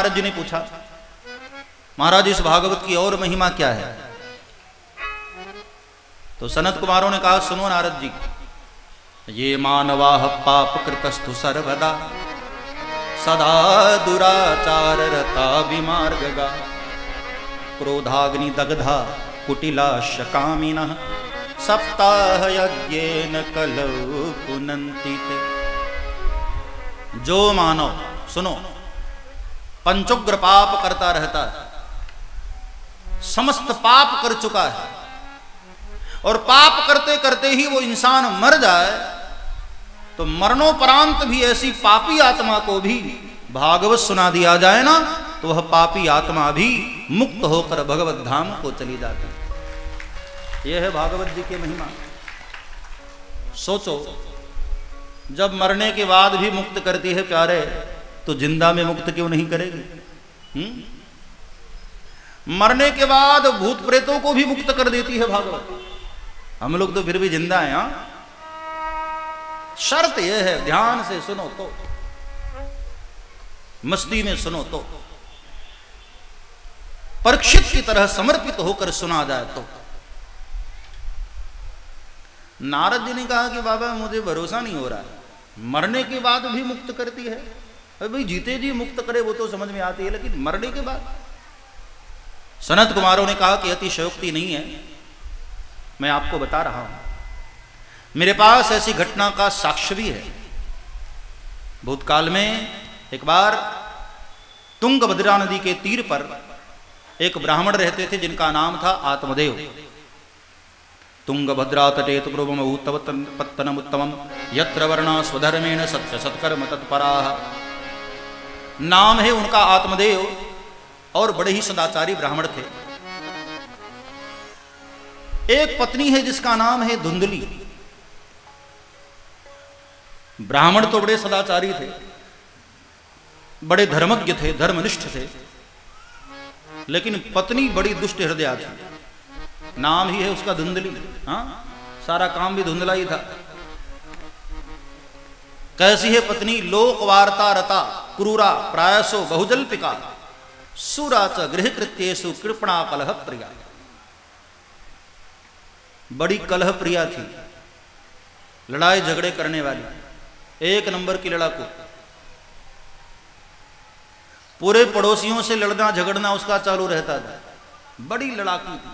नारद जी ने पूछा, महाराज इस भागवत की और महिमा क्या है? तो सनत कुमारों ने कहा, सुनो नारद जी, ये मानवाह पाप कृतस्तु सर्वदा सदा दुराचार रता विमार्गगा क्रोधाग्नि दग्धा कुटिला शकामिनः सप्ताह यज्ञेन कलौ पुनन्ति ते। जो मानव, सुनो, पंचोग्र पाप करता रहता है, समस्त पाप कर चुका है, और पाप करते करते ही वो इंसान मर जाए, तो मरणोपरांत भी ऐसी पापी आत्मा को भी भागवत सुना दिया जाए ना, तो वह पापी आत्मा भी मुक्त होकर भगवत धाम को चली जाती है। यह है भागवत जी की महिमा। सोचो, जब मरने के बाद भी मुक्त करती है प्यारे, तो जिंदा में मुक्त क्यों नहीं करेगी? मरने के बाद भूत प्रेतों को भी मुक्त कर देती है भागवत। हम लोग तो फिर भी जिंदा हैं। हाँ, शर्त यह है, ध्यान से सुनो तो, मस्ती में सुनो तो, परीक्षित की तरह समर्पित होकर सुना जाए तो। नारद जी ने कहा कि बाबा मुझे भरोसा नहीं हो रहा है, मरने के बाद भी मुक्त करती है। अरे भाई, जीते जी मुक्त करे वो तो समझ में आती है, लेकिन मरने के बाद? सनत कुमारों ने कहा कि अतिशयोक्ति नहीं है, मैं आपको बता रहा हूं, मेरे पास ऐसी घटना का साक्ष्य भी है। भूतकाल में एक बार तुंगभद्रा नदी के तीर पर एक ब्राह्मण रहते थे जिनका नाम था आत्मदेव। तुंगभद्रा तटे पत्तनम उत्तमम यत्र वर्णा स्वधर्मेण सत्य सत्कर्म तत्पराः। नाम है उनका आत्मदेव, और बड़े ही सदाचारी ब्राह्मण थे। एक पत्नी है जिसका नाम है धुंधली। ब्राह्मण तो बड़े सदाचारी थे, बड़े धर्मज्ञ थे, धर्मनिष्ठ थे, लेकिन पत्नी बड़ी दुष्ट हृदया थी। नाम ही है उसका धुंधली। हाँ, सारा काम भी धुंधला ही था। कैसी है पत्नी? लोक वार्ता रता क्रूरा प्रायसो बहुजल्पिका सुरा च गृह कृत्येषु कृपणा कलह प्रिया। बड़ी कलह प्रिया थी, लड़ाई झगड़े करने वाली, एक नंबर की लड़ाकू। पूरे पड़ोसियों से लड़ना झगड़ना उसका चालू रहता था, बड़ी लड़ाकू थी।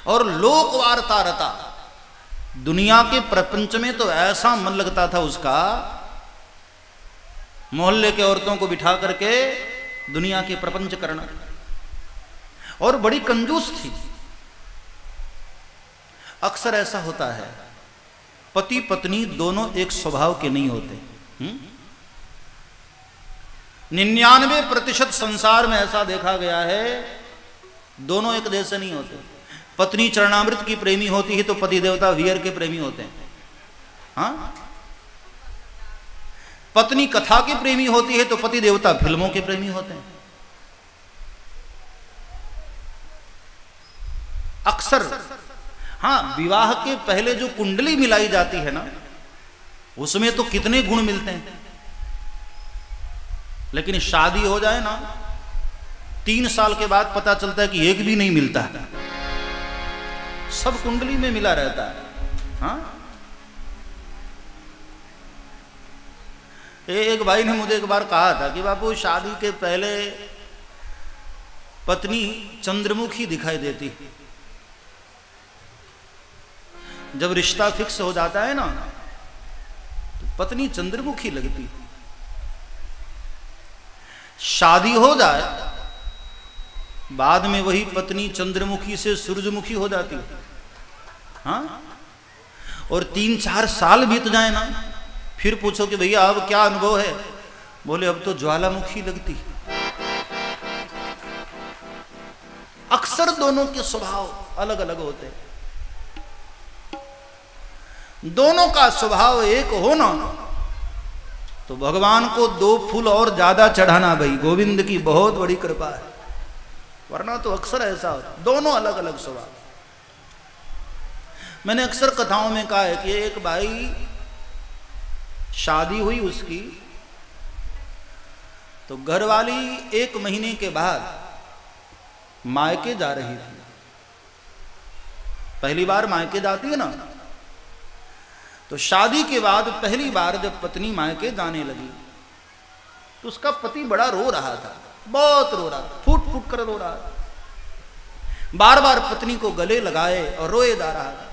और लोक वार्ता रता, दुनिया के प्रपंच में तो ऐसा मन लगता था उसका, मोहल्ले के औरतों को बिठा करके दुनिया के प्रपंच करना। और बड़ी कंजूस थी। अक्सर ऐसा होता है, पति पत्नी दोनों एक स्वभाव के नहीं होते। 99% संसार में ऐसा देखा गया है, दोनों एक जैसे नहीं होते। पत्नी चरणामृत की प्रेमी होती है तो पति देवता वियर के प्रेमी होते हैं। हाँ, पत्नी कथा के प्रेमी होती है तो पति देवता फिल्मों के प्रेमी होते हैं। अक्सर हाँ, विवाह के पहले जो कुंडली मिलाई जाती है ना, उसमें तो कितने गुण मिलते हैं, लेकिन शादी हो जाए ना, 3 साल के बाद पता चलता है कि एक भी नहीं मिलता है, सब कुंडली में मिला रहता है। हाँ, एक भाई ने मुझे एक बार कहा था कि बापू शादी के पहले पत्नी चंद्रमुखी दिखाई देती, जब रिश्ता फिक्स हो जाता है ना तो पत्नी चंद्रमुखी लगती, शादी हो जाए बाद में वही पत्नी चंद्रमुखी से सूरजमुखी हो जाती है। हाँ, और 3-4 साल बीत जाए ना, फिर पूछो कि भैया अब क्या अनुभव है, बोले अब तो ज्वालामुखी लगती। अक्सर दोनों के स्वभाव अलग अलग होते हैं। दोनों का स्वभाव एक हो ना, तो भगवान को 2 फूल और ज्यादा चढ़ाना भाई गोविंद की बहुत बड़ी कृपा है, वरना तो अक्सर ऐसा होता, दोनों अलग अलग स्वभाव। मैंने अक्सर कथाओं में कहा है कि एक भाई शादी हुई उसकी, तो घरवाली 1 महीने के बाद मायके जा रही थी। पहली बार मायके जाती है ना, तो शादी के बाद पहली बार जब पत्नी मायके जाने लगी तो उसका पति बड़ा रो रहा था, बहुत रो रहा, फूट फूट कर रो रहा था, बार बार पत्नी को गले लगाए और रोए जा रहा था।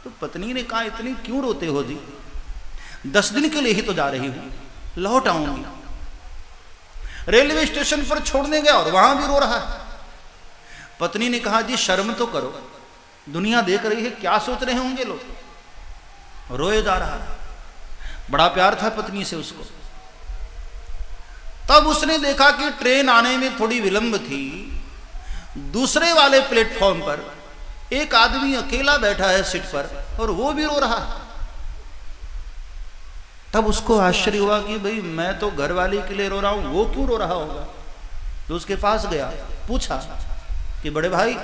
तो पत्नी ने कहा, इतनी क्यों रोते हो जी, 10 दिन के लिए ही तो जा रही हूं, लौट आऊंगी। रेलवे स्टेशन पर छोड़ने गया और वहां भी रो रहा है। पत्नी ने कहा, जी शर्म तो करो, दुनिया देख रही है, क्या सोच रहे होंगे लोग। रोए जा रहा है, बड़ा प्यार था पत्नी से उसको। तब उसने देखा कि ट्रेन आने में थोड़ी विलंब थी। दूसरे वाले प्लेटफॉर्म पर एक आदमी अकेला बैठा है सीट पर और वो भी रो रहा है। तब उसको आश्चर्य हुआ कि भाई मैं तो घरवाली के लिए रो रहा हूं, वो क्यों रो रहा होगा। तो उसके पास गया, पूछा कि बड़े भाई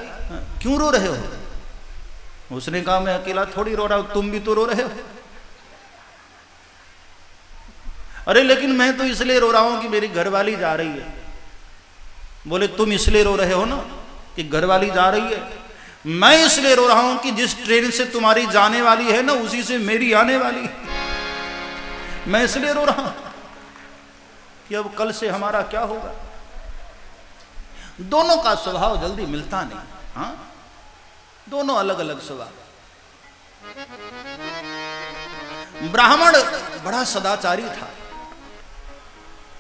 क्यों रो रहे हो। उसने कहा, मैं अकेला थोड़ी रो रहा हूं, तुम भी तो रो रहे हो। अरे लेकिन मैं तो इसलिए रो रहा हूं कि मेरी घरवाली जा रही है। बोले, तुम इसलिए रो रहे हो ना कि घरवाली जा रही है, मैं इसलिए रो रहा हूं कि जिस ट्रेन से तुम्हारी जाने वाली है ना, उसी से मेरी आने वाली है। मैं इसलिए रो रहा हूं कि अब कल से हमारा क्या होगा। दोनों का स्वभाव जल्दी मिलता नहीं, हाँ, दोनों अलग अलग स्वभाव। ब्राह्मण बड़ा सदाचारी था,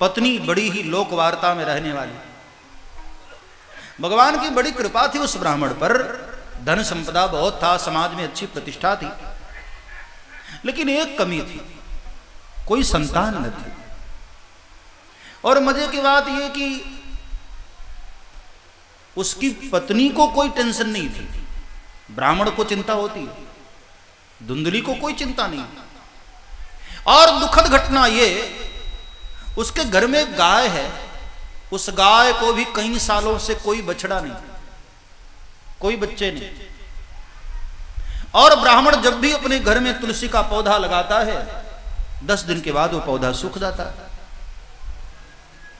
पत्नी बड़ी ही लोकवार्ता में रहने वाली। भगवान की बड़ी कृपा थी उस ब्राह्मण पर, धन संपदा बहुत था, समाज में अच्छी प्रतिष्ठा थी, लेकिन एक कमी थी, कोई संतान न थी। और मजे की बात यह कि उसकी पत्नी को कोई टेंशन नहीं थी। ब्राह्मण को चिंता होती है, धुंधली को कोई चिंता नहीं। और दुखद घटना ये, उसके घर में गाय है, उस गाय को भी कई सालों से कोई बछड़ा नहीं, कोई बच्चे नहीं। और ब्राह्मण जब भी अपने घर में तुलसी का पौधा लगाता है, 10 दिन के बाद वो पौधा सूख जाता है।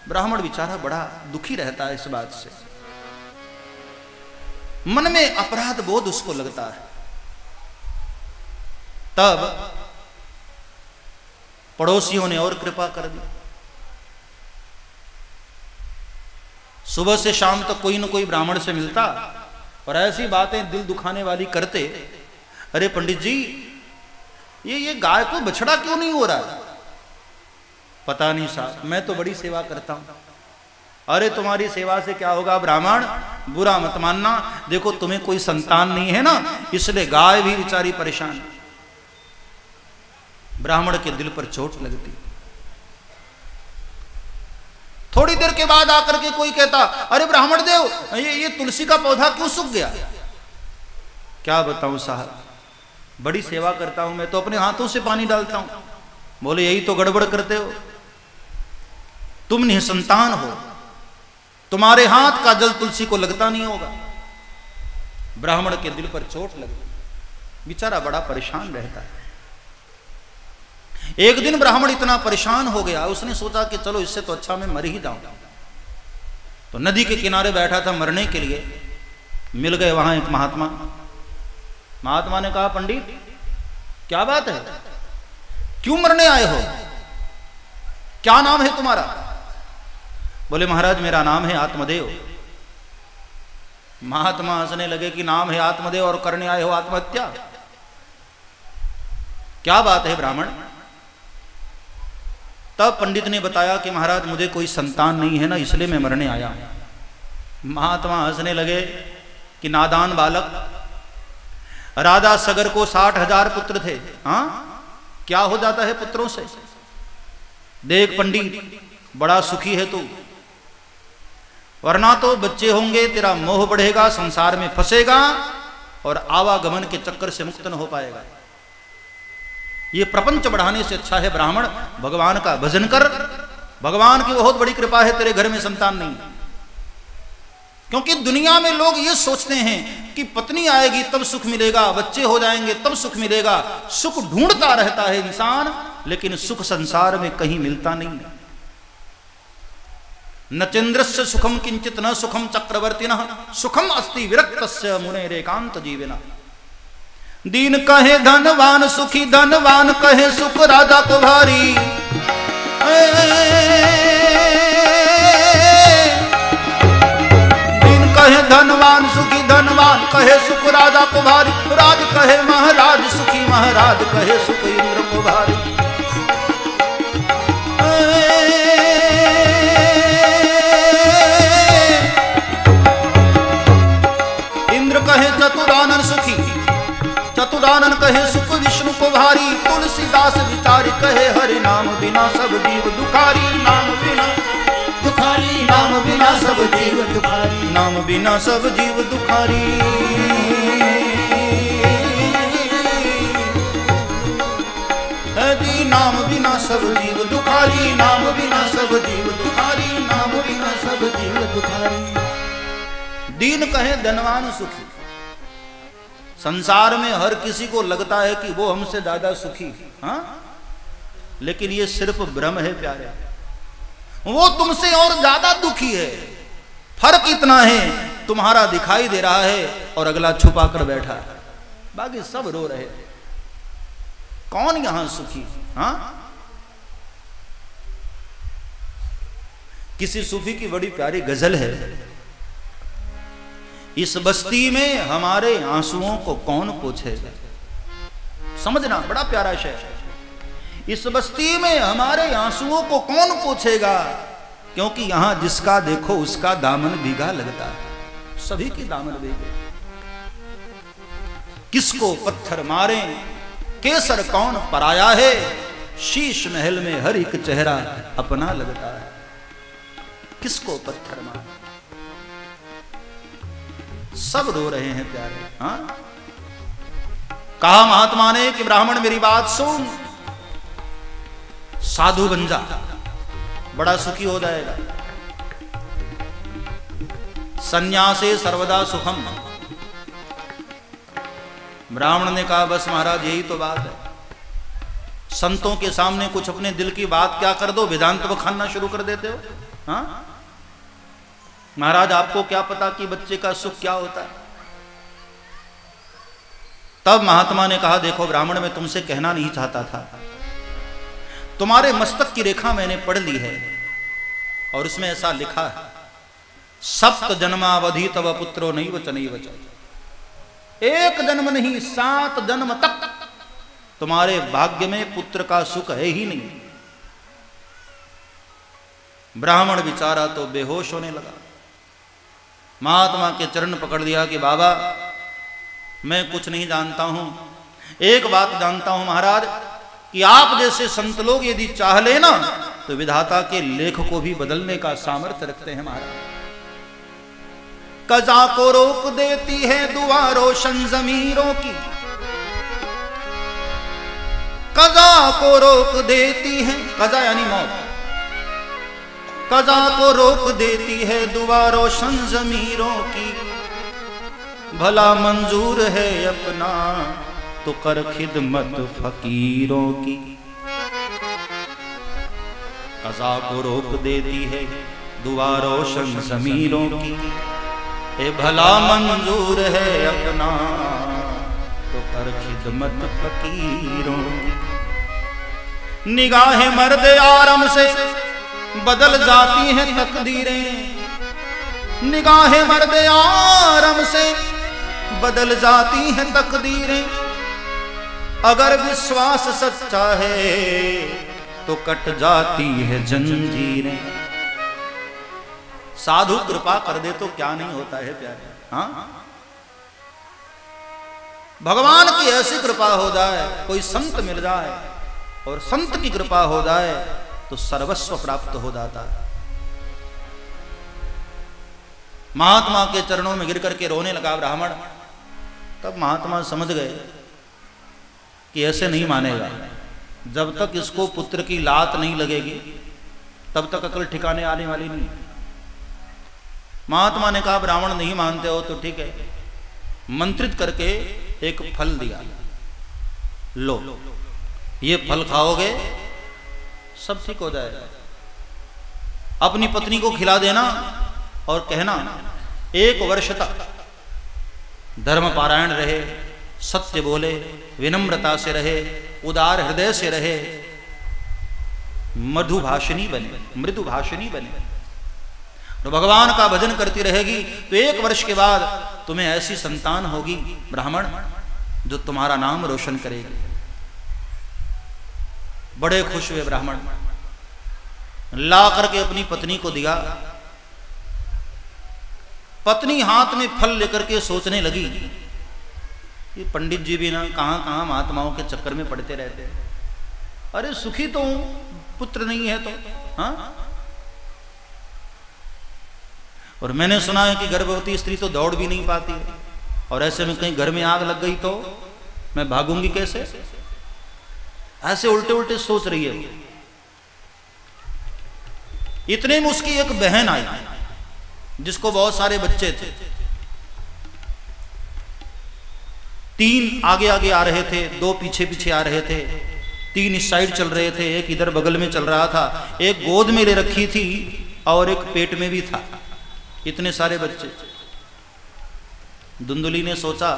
ब्राह्मण बेचारा बड़ा दुखी रहता है इस बात से, मन में अपराध बोध उसको लगता है। तब पड़ोसियों ने और कृपा कर दी। सुबह से शाम तक कोई न कोई ब्राह्मण से मिलता और ऐसी बातें दिल दुखाने वाली करते, अरे पंडित जी ये गाय को बछड़ा क्यों नहीं हो रहा। पता नहीं साहब, मैं तो बड़ी सेवा करता हूं। अरे तुम्हारी सेवा से क्या होगा ब्राह्मण, बुरा मत मानना, देखो तुम्हें कोई संतान नहीं है ना, इसलिए गाय भी बेचारी परेशान है। ब्राह्मण के दिल पर चोट लगती। थोड़ी देर के बाद आकर के कोई कहता, अरे ब्राह्मण देव ये तुलसी का पौधा क्यों सूख गया। क्या बताऊं साहब, बड़ी सेवा करता हूं मैं, तो अपने हाथों से पानी डालता हूं। बोले, यही तो गड़बड़ करते हो, तुम निसंतान हो, तुम्हारे हाथ का जल तुलसी को लगता नहीं होगा। ब्राह्मण के दिल पर चोट लगी, बेचारा बड़ा परेशान रहता है। एक दिन ब्राह्मण इतना परेशान हो गया, उसने सोचा कि चलो इससे तो अच्छा मैं मर ही जाऊं। तो नदी के किनारे बैठा था मरने के लिए, मिल गए वहां एक महात्मा। महात्मा ने कहा, पंडित क्या बात है, क्यों मरने आए हो, क्या नाम है तुम्हारा। बोले, महाराज मेरा नाम है आत्मदेव। महात्मा हंसने लगे कि नाम है आत्मदेव और करने आए हो आत्महत्या, क्या बात है ब्राह्मण। तब पंडित ने बताया कि महाराज मुझे कोई संतान नहीं है ना, इसलिए मैं मरने आया हूं। महात्मा हंसने लगे कि नादान बालक, राजा सगर को 60,000 पुत्र थे, हाँ क्या हो जाता है पुत्रों से। देख पंडित, बड़ा सुखी है तू, वरना तो बच्चे होंगे, तेरा मोह बढ़ेगा, संसार में फंसेगा और आवागमन के चक्कर से मुक्त न हो पाएगा। ये प्रपंच बढ़ाने से अच्छा है ब्राह्मण भगवान का भजन कर, भगवान की बहुत बड़ी कृपा है तेरे घर में संतान नहीं। क्योंकि दुनिया में लोग ये सोचते हैं कि पत्नी आएगी तब सुख मिलेगा, बच्चे हो जाएंगे तब सुख मिलेगा। सुख ढूंढता रहता है इंसान, लेकिन सुख संसार में कहीं मिलता नहीं। नचेन्द्रस्य सुखम किंचित न सुखम चक्रवर्तिनः सुखम अस्ति विरक्तस्य मुनेरेकांत जीविनः। दीन कहे धनवान सुखी, धनवान कहे सुख राजा को भारी। दीन कहे धनवान सुखी, धनवान कहे सुख राजा को भारी। राज कहे महाराज सुखी, महाराज कहे सुख इंद्र को भारी। इंद्र कहे चतुरानन सुखी, चतुरानन कहे सुख विष्णु को भारी। तुलसीदास विचारी कहे हरि नाम बिना सब जीव दुखारी। नाम बिना दुखारी, नाम बिना सब जीव दुखारी, नाम बिना सब जीव दुखारी। यदि नाम बिना सब जीव दुखारी, नाम बिना सब जीव दुखारी, नाम बिना सब जीव दुखारी। दीन कहे धनवान सुखी। संसार में हर किसी को लगता है कि वो हमसे ज्यादा सुखी, हाँ, लेकिन ये सिर्फ भ्रम है प्यारे। वो तुमसे और ज्यादा दुखी है। फर्क इतना है, तुम्हारा दिखाई दे रहा है और अगला छुपा कर बैठा है, बाकी सब रो रहे हैं। कौन यहां सुखी? हाँ, किसी सूफी की बड़ी प्यारी गजल है, इस बस्ती में हमारे आंसुओं को कौन पूछेगा। समझना, बड़ा प्यारा शेर। इस बस्ती में हमारे आंसुओं को कौन पूछेगा, क्योंकि यहां जिसका देखो उसका दामन भीगा लगता है। सभी की दामन भीगे। किसको पत्थर मारे केसर कौन पराया है, शीश महल में हर एक चेहरा अपना लगता है। किसको पत्थर मारे, सब रो रहे हैं प्यारे। हाँ, कहा महात्मा ने कि ब्राह्मण मेरी बात सुन, साधु बन जा, बड़ा सुखी हो जाएगा। संन्यासे सर्वदा सुखम। ब्राह्मण ने कहा बस महाराज यही तो बात है, संतों के सामने कुछ अपने दिल की बात क्या कर दो, वेदांत बखानना शुरू कर देते हो। हाँ महाराज, आपको क्या पता कि बच्चे का सुख क्या होता है। तब महात्मा ने कहा देखो ब्राह्मण, मैं तुमसे कहना नहीं चाहता था, तुम्हारे मस्तक की रेखा मैंने पढ़ ली है और उसमें ऐसा लिखा है, सप्त जन्मावधि तव पुत्रो नैव च नैव च। एक जन्म नहीं 7 जन्म तक तुम्हारे भाग्य में पुत्र का सुख है ही नहीं। ब्राह्मण बेचारा तो बेहोश होने लगा। महात्मा के चरण पकड़ लिया कि बाबा मैं कुछ नहीं जानता हूं, एक बात जानता हूं महाराज कि आप जैसे संत लोग यदि चाह लेना तो विधाता के लेख को भी बदलने का सामर्थ्य रखते हैं महाराज। कजा को रोक देती है दुआ रोशन जमीरों की, कजा को रोक देती है, कजा यानी मौत, कजा को रोक देती है दुआ रोशन जमीरों की। भला मंजूर है अपना तो कर खिदमत फकीरों की। कजा को रोक देती है दुआ रोशन जमीरों की, ए भला मंजूर है अपना तो कर खिदमत फकीरों की। निगाहें मर्द आरम से बदल जाती हैं तकदीरें, निगाहें मर्द आरम से बदल जाती हैं तकदीरें। अगर विश्वास सच्चा है तो कट जाती है जंजीरें। साधु कृपा कर दे तो क्या नहीं होता है प्यारे। हाँ, भगवान की ऐसी कृपा हो जाए, कोई संत मिल जाए और संत की कृपा हो जाए तो सर्वस्व प्राप्त हो जाता है। महात्मा के चरणों में गिर करके रोने लगा ब्राह्मण। तब महात्मा समझ गए कि ऐसे नहीं मानेगा, जब तक इसको पुत्र की लात नहीं लगेगी तब तक अकल ठिकाने आने वाली नहीं। महात्मा ने कहा ब्राह्मण नहीं मानते हो तो ठीक है, मंत्रित करके एक फल दिया, लो ये फल खाओगे सब ठीक हो जाएगा। अपनी पत्नी को खिला देना और कहना 1 वर्ष तक धर्म पारायण रहे, सत्य बोले, विनम्रता से रहे, उदार हृदय से रहे, मधुभाषिणी बने, मृदुभाषिणी बने, तो भगवान का भजन करती रहेगी तो 1 वर्ष के बाद तुम्हें ऐसी संतान होगी ब्राह्मण जो तुम्हारा नाम रोशन करेगी। बड़े खुश हुए ब्राह्मण, ला करके अपनी पत्नी को दिया। पत्नी हाथ में फल लेकर के सोचने लगी, ये पंडित जी भी ना कहां कहां महात्माओं के चक्कर में पड़ते रहते हैं, अरे सुखी तो हूं, पुत्र नहीं है तो। हाँ, और मैंने सुना है कि गर्भवती स्त्री तो दौड़ भी नहीं पाती है, और ऐसे में कहीं घर में आग लग गई तो मैं भागूंगी कैसे? ऐसे उल्टे उल्टे सोच रही है। इतने में उसकी एक बहन आई जिसको बहुत सारे बच्चे थे, 3 आगे आगे आ रहे थे, 2 पीछे पीछे आ रहे थे, 3 इस साइड चल रहे थे, एक इधर बगल में चल रहा था, एक गोद में ले रखी थी और एक पेट में भी था। इतने सारे बच्चे। धुंधुली ने सोचा,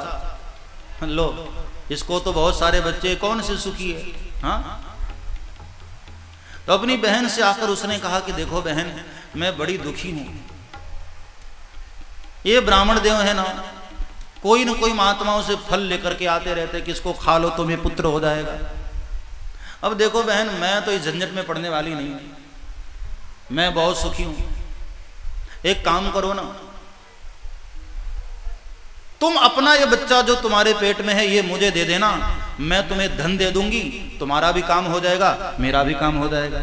लो इसको तो बहुत सारे बच्चे, कौन से सुखी है। हाँ, तो अपनी बहन से आकर उसने कहा कि देखो बहन, मैं बड़ी दुखी हूं, ये ब्राह्मण देव है ना, कोई न कोई महात्माओं से फल लेकर के आते रहते कि इसको खा लो तुम्हें पुत्र हो जाएगा। अब देखो बहन, मैं तो इस झंझट में पड़ने वाली नहीं, मैं बहुत सुखी हूं। एक काम करो ना, तुम अपना ये बच्चा जो तुम्हारे पेट में है ये मुझे दे देना, मैं तुम्हें धन दे दूंगी, तुम्हारा भी काम हो जाएगा, मेरा भी काम हो जाएगा।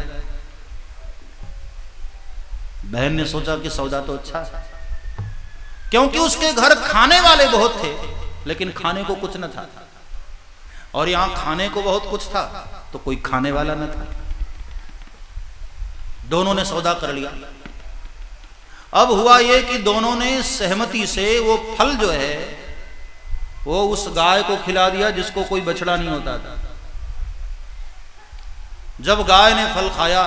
बहन ने सोचा कि सौदा तो अच्छा है, क्योंकि उसके घर खाने वाले बहुत थे लेकिन खाने को कुछ न था, और यहां खाने को बहुत कुछ था तो कोई खाने वाला न था। दोनों ने सौदा कर लिया। अब हुआ ये कि दोनों ने सहमति से वो फल जो है वो उस गाय को खिला दिया जिसको कोई बछड़ा नहीं होता था। जब गाय ने फल खाया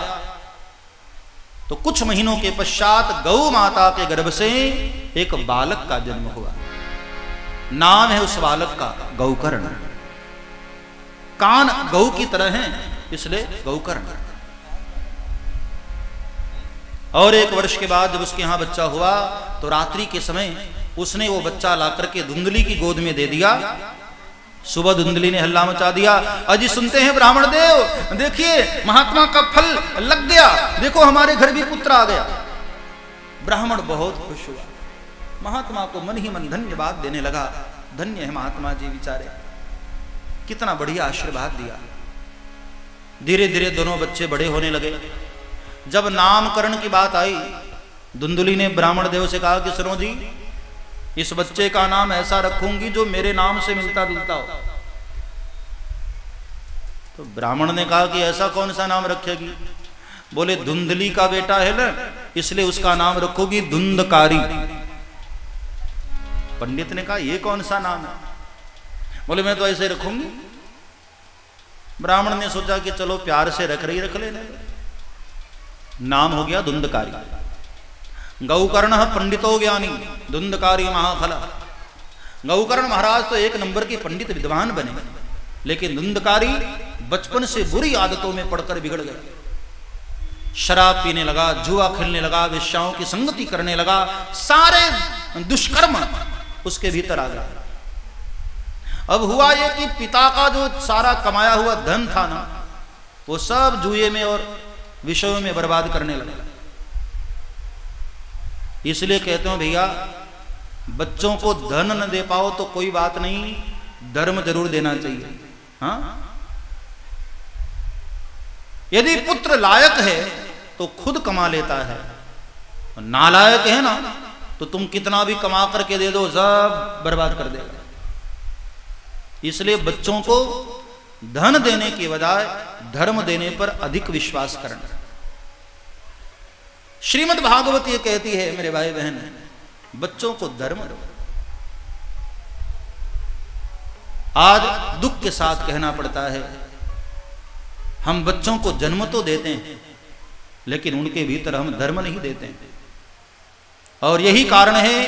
तो कुछ महीनों के पश्चात गौ माता के गर्भ से एक बालक का जन्म हुआ। नाम है उस बालक का गौकर्ण। कान गौ की तरह हैं इसलिए गौकर्ण। और 1 वर्ष के बाद जब उसके यहां बच्चा हुआ तो रात्रि के समय उसने वो बच्चा ला करके धुंधली की गोद में दे दिया। सुबह धुंधली ने हल्ला मचा दिया, अजी सुनते हैं ब्राह्मण देव, देखिए महात्मा का फल लग गया, देखो हमारे घर भी पुत्र आ गया। ब्राह्मण बहुत खुश हुआ, महात्मा को मन ही मन धन्यवाद देने लगा। धन्य है महात्मा जी बेचारे, कितना बढ़िया आशीर्वाद दिया। धीरे धीरे दोनों बच्चे बड़े होने लगे। जब नामकरण की बात आई, धुंधली ने ब्राह्मण देव से कहा कि सुनो जी, इस बच्चे का नाम ऐसा रखूंगी जो मेरे नाम से मिलता जुलता हो। तो ब्राह्मण ने कहा कि ऐसा कौन सा नाम रखेगी? बोले धुंधली का बेटा है ना, इसलिए उसका नाम रखोगी धुंधकारी। पंडित ने कहा ये कौन सा नाम है? बोले मैं तो ऐसे रखूंगी। ब्राह्मण ने सोचा कि चलो प्यार से रख लेने। नाम हो गया धुंधकारी। गौकर्ण पंडितो ज्ञानी धुंधकारी महाफला। गौकर्ण महाराज तो 1 नंबर के पंडित विद्वान बने, लेकिन धुंधकारी बचपन से बुरी आदतों में पड़कर बिगड़ गया। शराब पीने लगा, जुआ खेलने लगा, वेश्याओं की संगति करने लगा, सारे दुष्कर्म उसके भीतर आ गया। अब हुआ यह कि पिता का जो सारा कमाया हुआ धन था ना, वो सब जुए में और विषयों में बर्बाद करने लगा। इसलिए कहते हो भैया, बच्चों को धन न दे पाओ तो कोई बात नहीं, धर्म जरूर देना चाहिए। हाँ, यदि पुत्र लायक है तो खुद कमा लेता है, नालायक है ना तो तुम कितना भी कमा करके दे दो सब बर्बाद कर देगा। इसलिए बच्चों को धन देने की बजाय धर्म देने पर अधिक विश्वास करना। श्रीमद् भागवत ये कहती है मेरे भाई बहन, बच्चों को धर्म दो। आज दुख के साथ कहना पड़ता है, हम बच्चों को जन्म तो देते हैं लेकिन उनके भीतर हम धर्म नहीं देते हैं। और यही कारण है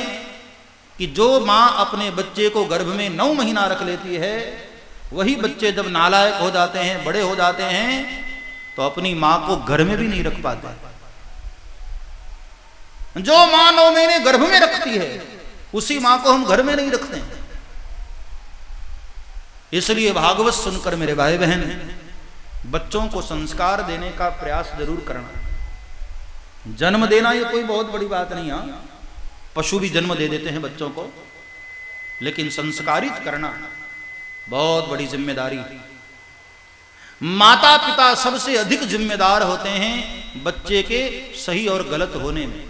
कि जो माँ अपने बच्चे को गर्भ में 9 महीना रख लेती है, वही बच्चे जब नालायक हो जाते हैं, बड़े हो जाते हैं, तो अपनी माँ को घर में भी नहीं रख पाते। जो माँ 9 महीने गर्भ में रखती है, उसी माँ को हम घर में नहीं रखते हैं। इसलिए भागवत सुनकर मेरे भाई बहन, बच्चों को संस्कार देने का प्रयास जरूर करना। जन्म देना ये कोई बहुत बड़ी बात नहीं है, पशु भी जन्म दे देते हैं बच्चों को, लेकिन संस्कारित करना बहुत बड़ी जिम्मेदारी। माता पिता सबसे अधिक जिम्मेदार होते हैं बच्चे के सही और गलत होने में,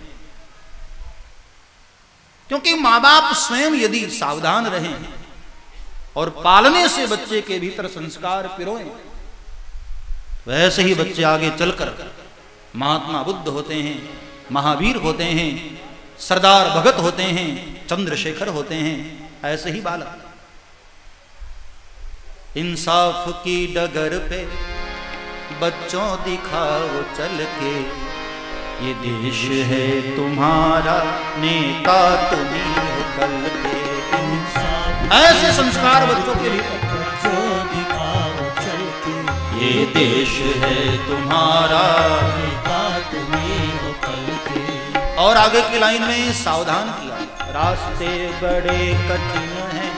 क्योंकि माँ बाप स्वयं यदि सावधान रहें और पालने से बच्चे के भीतर संस्कार पिरोएं, वैसे ही बच्चे आगे चलकर महात्मा बुद्ध होते हैं, महावीर होते हैं, सरदार भगत होते हैं, चंद्रशेखर होते हैं। ऐसे ही बालक इंसाफ की डगर पे बच्चों दिखाओ चल के, ये देश है तुम्हारा, नेता तुम्हीं हो कल के। ऐसे संस्कार बच्चों के लिए, दिखाओ चल के, ये देश है तुम्हारा, नेता तुम्हीं हो कल के। और आगे की लाइन में सावधान किया, रास्ते बड़े कठिन हैं,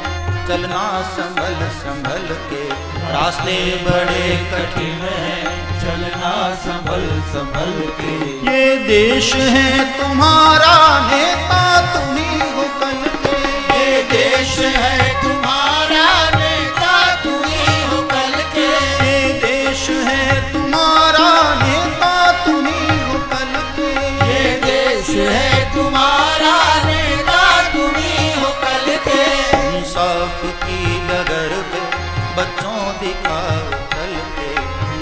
चलना संभल संभल के। रास्ते बड़े कठिन हैं, चलना संभल संभल के। ये देश है तुम्हारा, नेता तुम्हीं हो कल के। ये देश है तुम्हारा, नेता तुम्हीं हो कल के। ये देश है तुम्हारा, नेता तुम्हीं हो कल के। ये देश है तुम्हारा, नेता तुम्हीं हो कल के। इंसाफ की डगर पे बच्चों दिखाओ चल के,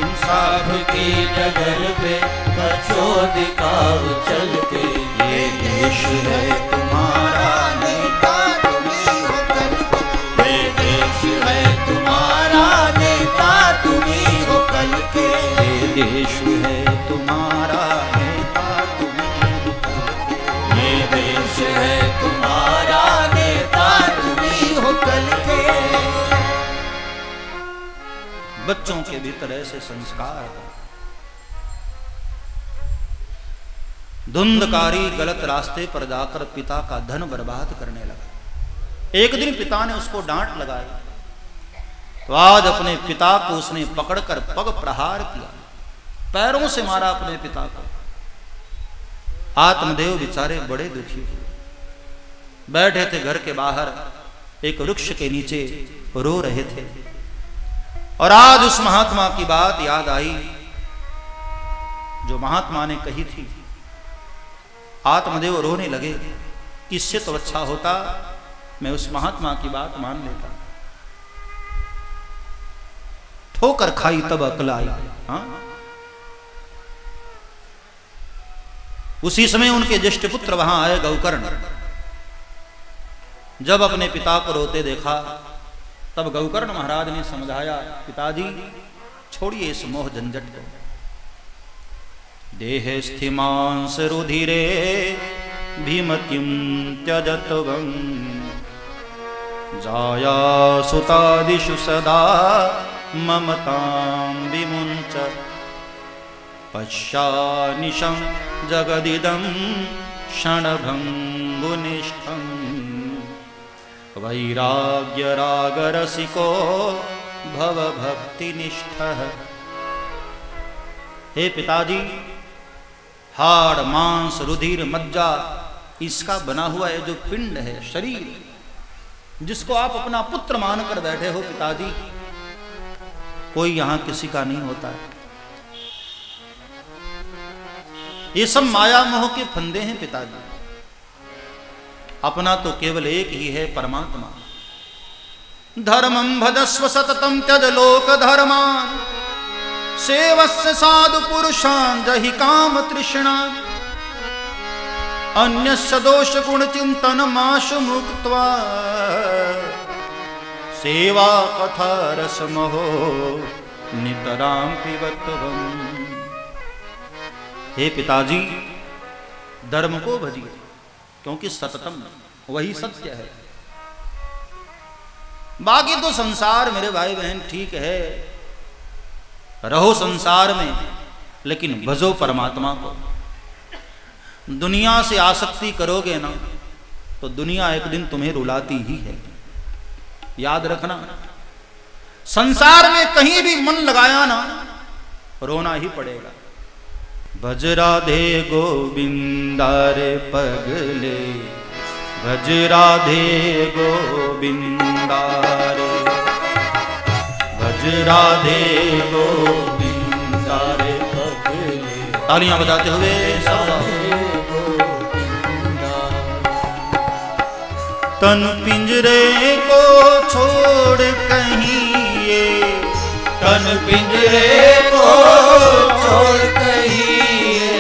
इंसाफ की डगर पे बच्चों दिखाओ चल के। ये देश है तुम्हारा, नेता तुम्हीं हो कल के। ये देश है तुम्हारा, नेता तुम्हीं हो कल के। ये देश है तुम्हारा, नेता तुम्हीं हो कल के। ये देश है तुम्हारा, नेता तुम्हीं हो कल के। बच्चों के भीतर ऐसे संस्कार, धुंधकारी गलत रास्ते पर जाकर पिता का धन बर्बाद करने लगा। एक दिन पिता ने उसको डांट लगाई, तो आज अपने पिता को उसने पकड़कर पग प्रहार किया, पैरों से मारा अपने पिता को। आत्मदेव बेचारे बड़े दुखी हुए, बैठे थे घर के बाहर एक वृक्ष के नीचे रो रहे थे। और आज उस महात्मा की बात याद आई जो महात्मा ने कही थी। आत्मदेव रोने लगे, इससे तो अच्छा होता मैं उस महात्मा की बात मान लेता। ठोकर खाई तब अकल आई। हाँ? उसी समय उनके ज्येष्ठ पुत्र वहां आए गौकर्ण। जब अपने पिता को रोते देखा, तब गौकर्ण महाराज ने समझाया, पिताजी छोड़िए इस मोह झंझट को। देह स्थिमांस रुधिरे भीमतिम त्यजतवं, जाया सुतादिषु सदा ममतां विमुञ्च। पश्यानिशं जगदिदं क्षणभङ्गुनिष्ठं, वैराग्य रागरसिको भव भक्तिनिष्ठः। हे पिताजी, हाड़ मांस रुधिर मज्जा इसका बना हुआ है जो पिंड है, शरीर, जिसको आप अपना पुत्र मानकर बैठे हो पिताजी, कोई यहां किसी का नहीं होता है। ये सब माया मोह के फंदे हैं पिताजी, अपना तो केवल एक ही है, परमात्मा। धर्मं भजस्व सततं त्यज लोक धर्मान, सेवस्य साधु पुरुषान् जहि काम तृष्णा। अन्यस्य दोष गुण चिंतन माशु मुक्त्वा, सेवा कथा रसमहो नितरां पिबत्वम्। हे पिताजी, धर्म को भजिए, क्योंकि सततम वही सत्य है। बाकी तो संसार मेरे भाई बहन ठीक है, रहो संसार में, लेकिन भजो परमात्मा को। दुनिया से आसक्ति करोगे ना तो दुनिया एक दिन तुम्हें रुलाती ही है, याद रखना। संसार में कहीं भी मन लगाया ना, रोना ही पड़ेगा। भज राधे गोविंदा रे पगले, भज राधे गोविंदा रे, भज राधे गोविंदा रे पगले। तालियां बजाते हुए सब। तन पिंजरे को छोड़ कहीं ये, तन पिंजरे को छोड़ कहीं ये,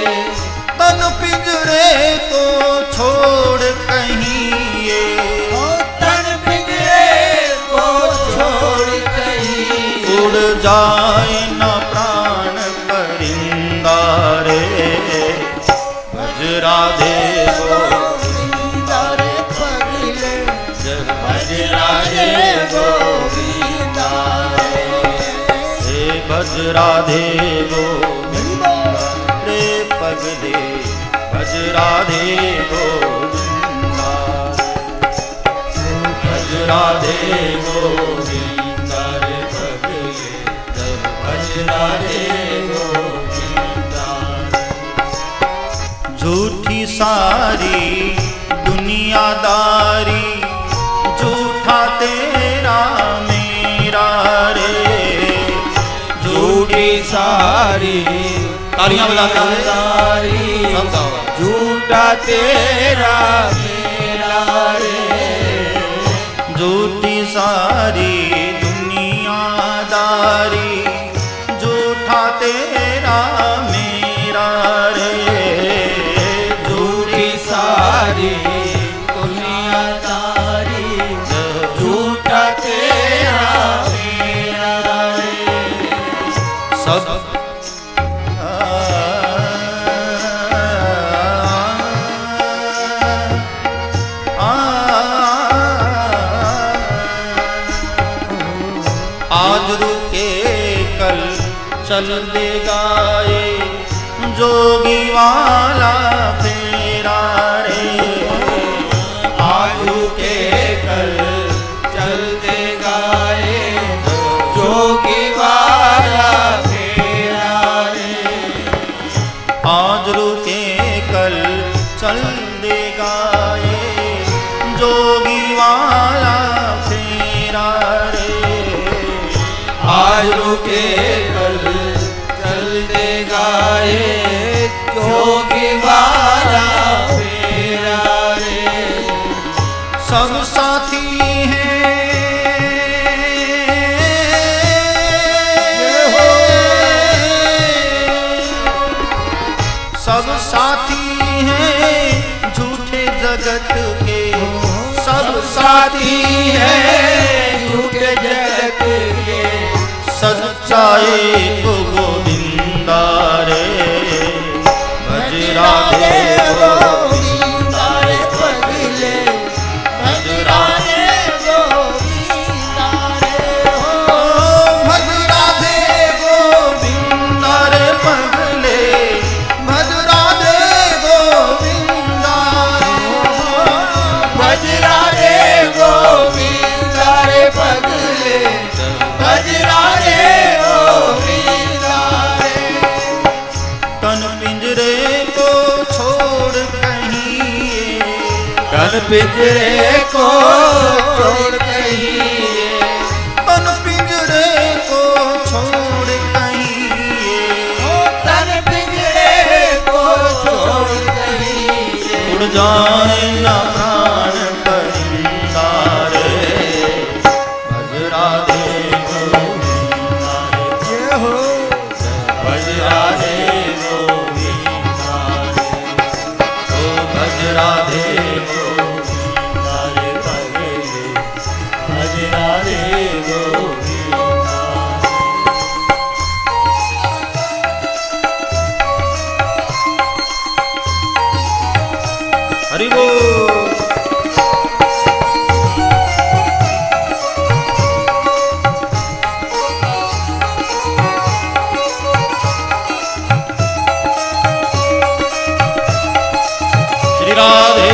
तन पिंजरे को छोड़ कहीं ये, तन पिंजरे को छोड़ कहीं उड़ जाए न प्राण परिंदा रे। भज राधे भज राधे गोविंदा रे पगले, भज राधे गोविंदा, भज राधे गोविंदा रे पगले, भज राधे गोविंदा। झूठी सारी दुनियादारी, झूठा तेरा मेरा रे, झूठी सारी तालियां बजाते झूठा तेरा मेरा रे, झूठी सारी दुनियादारी, झूठा तेरा मेरा रे, झूठी सारी दुनियादारी, झूठा तेरा मेरा रे। सब आज रुके कल चल देगा ये, जोगी वाला फेरा रे। आज रुके कल चल देगा ये, जोगी वाला फेरा रे। आज रुके कल चल देगा ये, जोगी वाला फेरा रे। आज रुके कल चल देगा ये, जोगी वाला फेरा रे। सब साथी हैं सब साथी हैं झूठे जगत के, सब साथी हैं झूठे जगत के, सच्चाई को गोविंदा रे। भज राधे गोविंदा रे पगले, भज राधे गोविंदा रे हो, भज राधे गोविंदा रे पगले, भज राधे गोविंदा रे हो, भज राधे गोविंदा रे पगले, भज राधे गोविंदा रे। तन पिंजरे को छोड़ कहीं, तन पिंजरे को छोड़ कहीं, तन पिंजरे को छोड़ कहीं, तन पिंजरे को छोड़ कहीं उड़ जाए ना प्राण परिंदा रे। भज राधे गोविंदा रे हो, भज राधे गोविंदा रे हो, भज राधे गोविंदा रे पगले, भज राधे गोविंदा। हरि बोल। श्री राधे।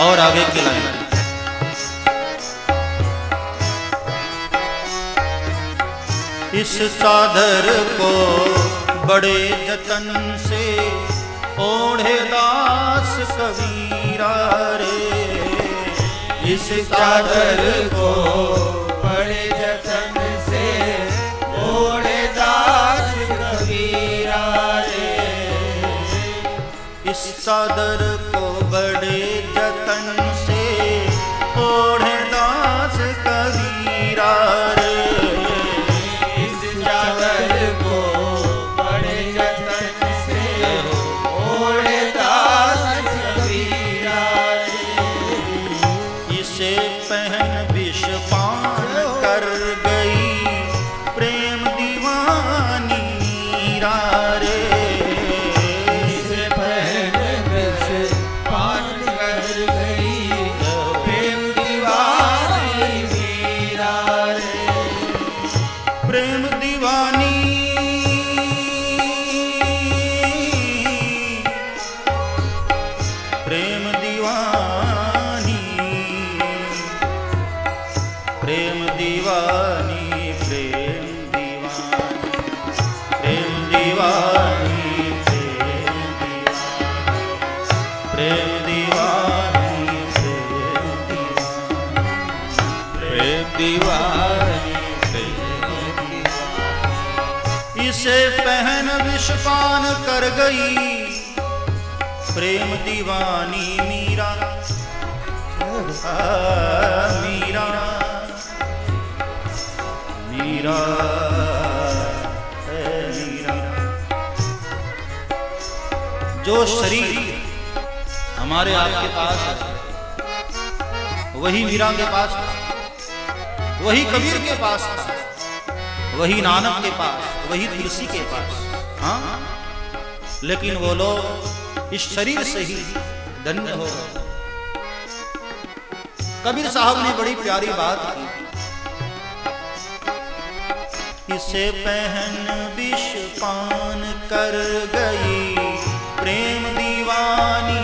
और आगे की लाइन, इस चादर को बड़े जतन से ओढ़े दास कबीरा रे। इस चादर को बड़े जतन से ओढ़े दास कबीरा रे। इस चादर को बड़े जतन से ओढ़े दास कबीरा रे। इसे पहन विषपान कर गई प्रेम दीवानी मीरा। मीरा मीरा मीरा। जो शरीर हमारे आपके पास है वही मीरा के पास था, वही कबीर के पास था, वही नानक के पास, वही तुलसी के पास। हाँ, लेकिन वो लोग इस शरीर से ही धन्य हो गए। कबीर साहब ने बड़ी प्यारी बात की, इसे पहन विष पान कर गई प्रेम दीवानी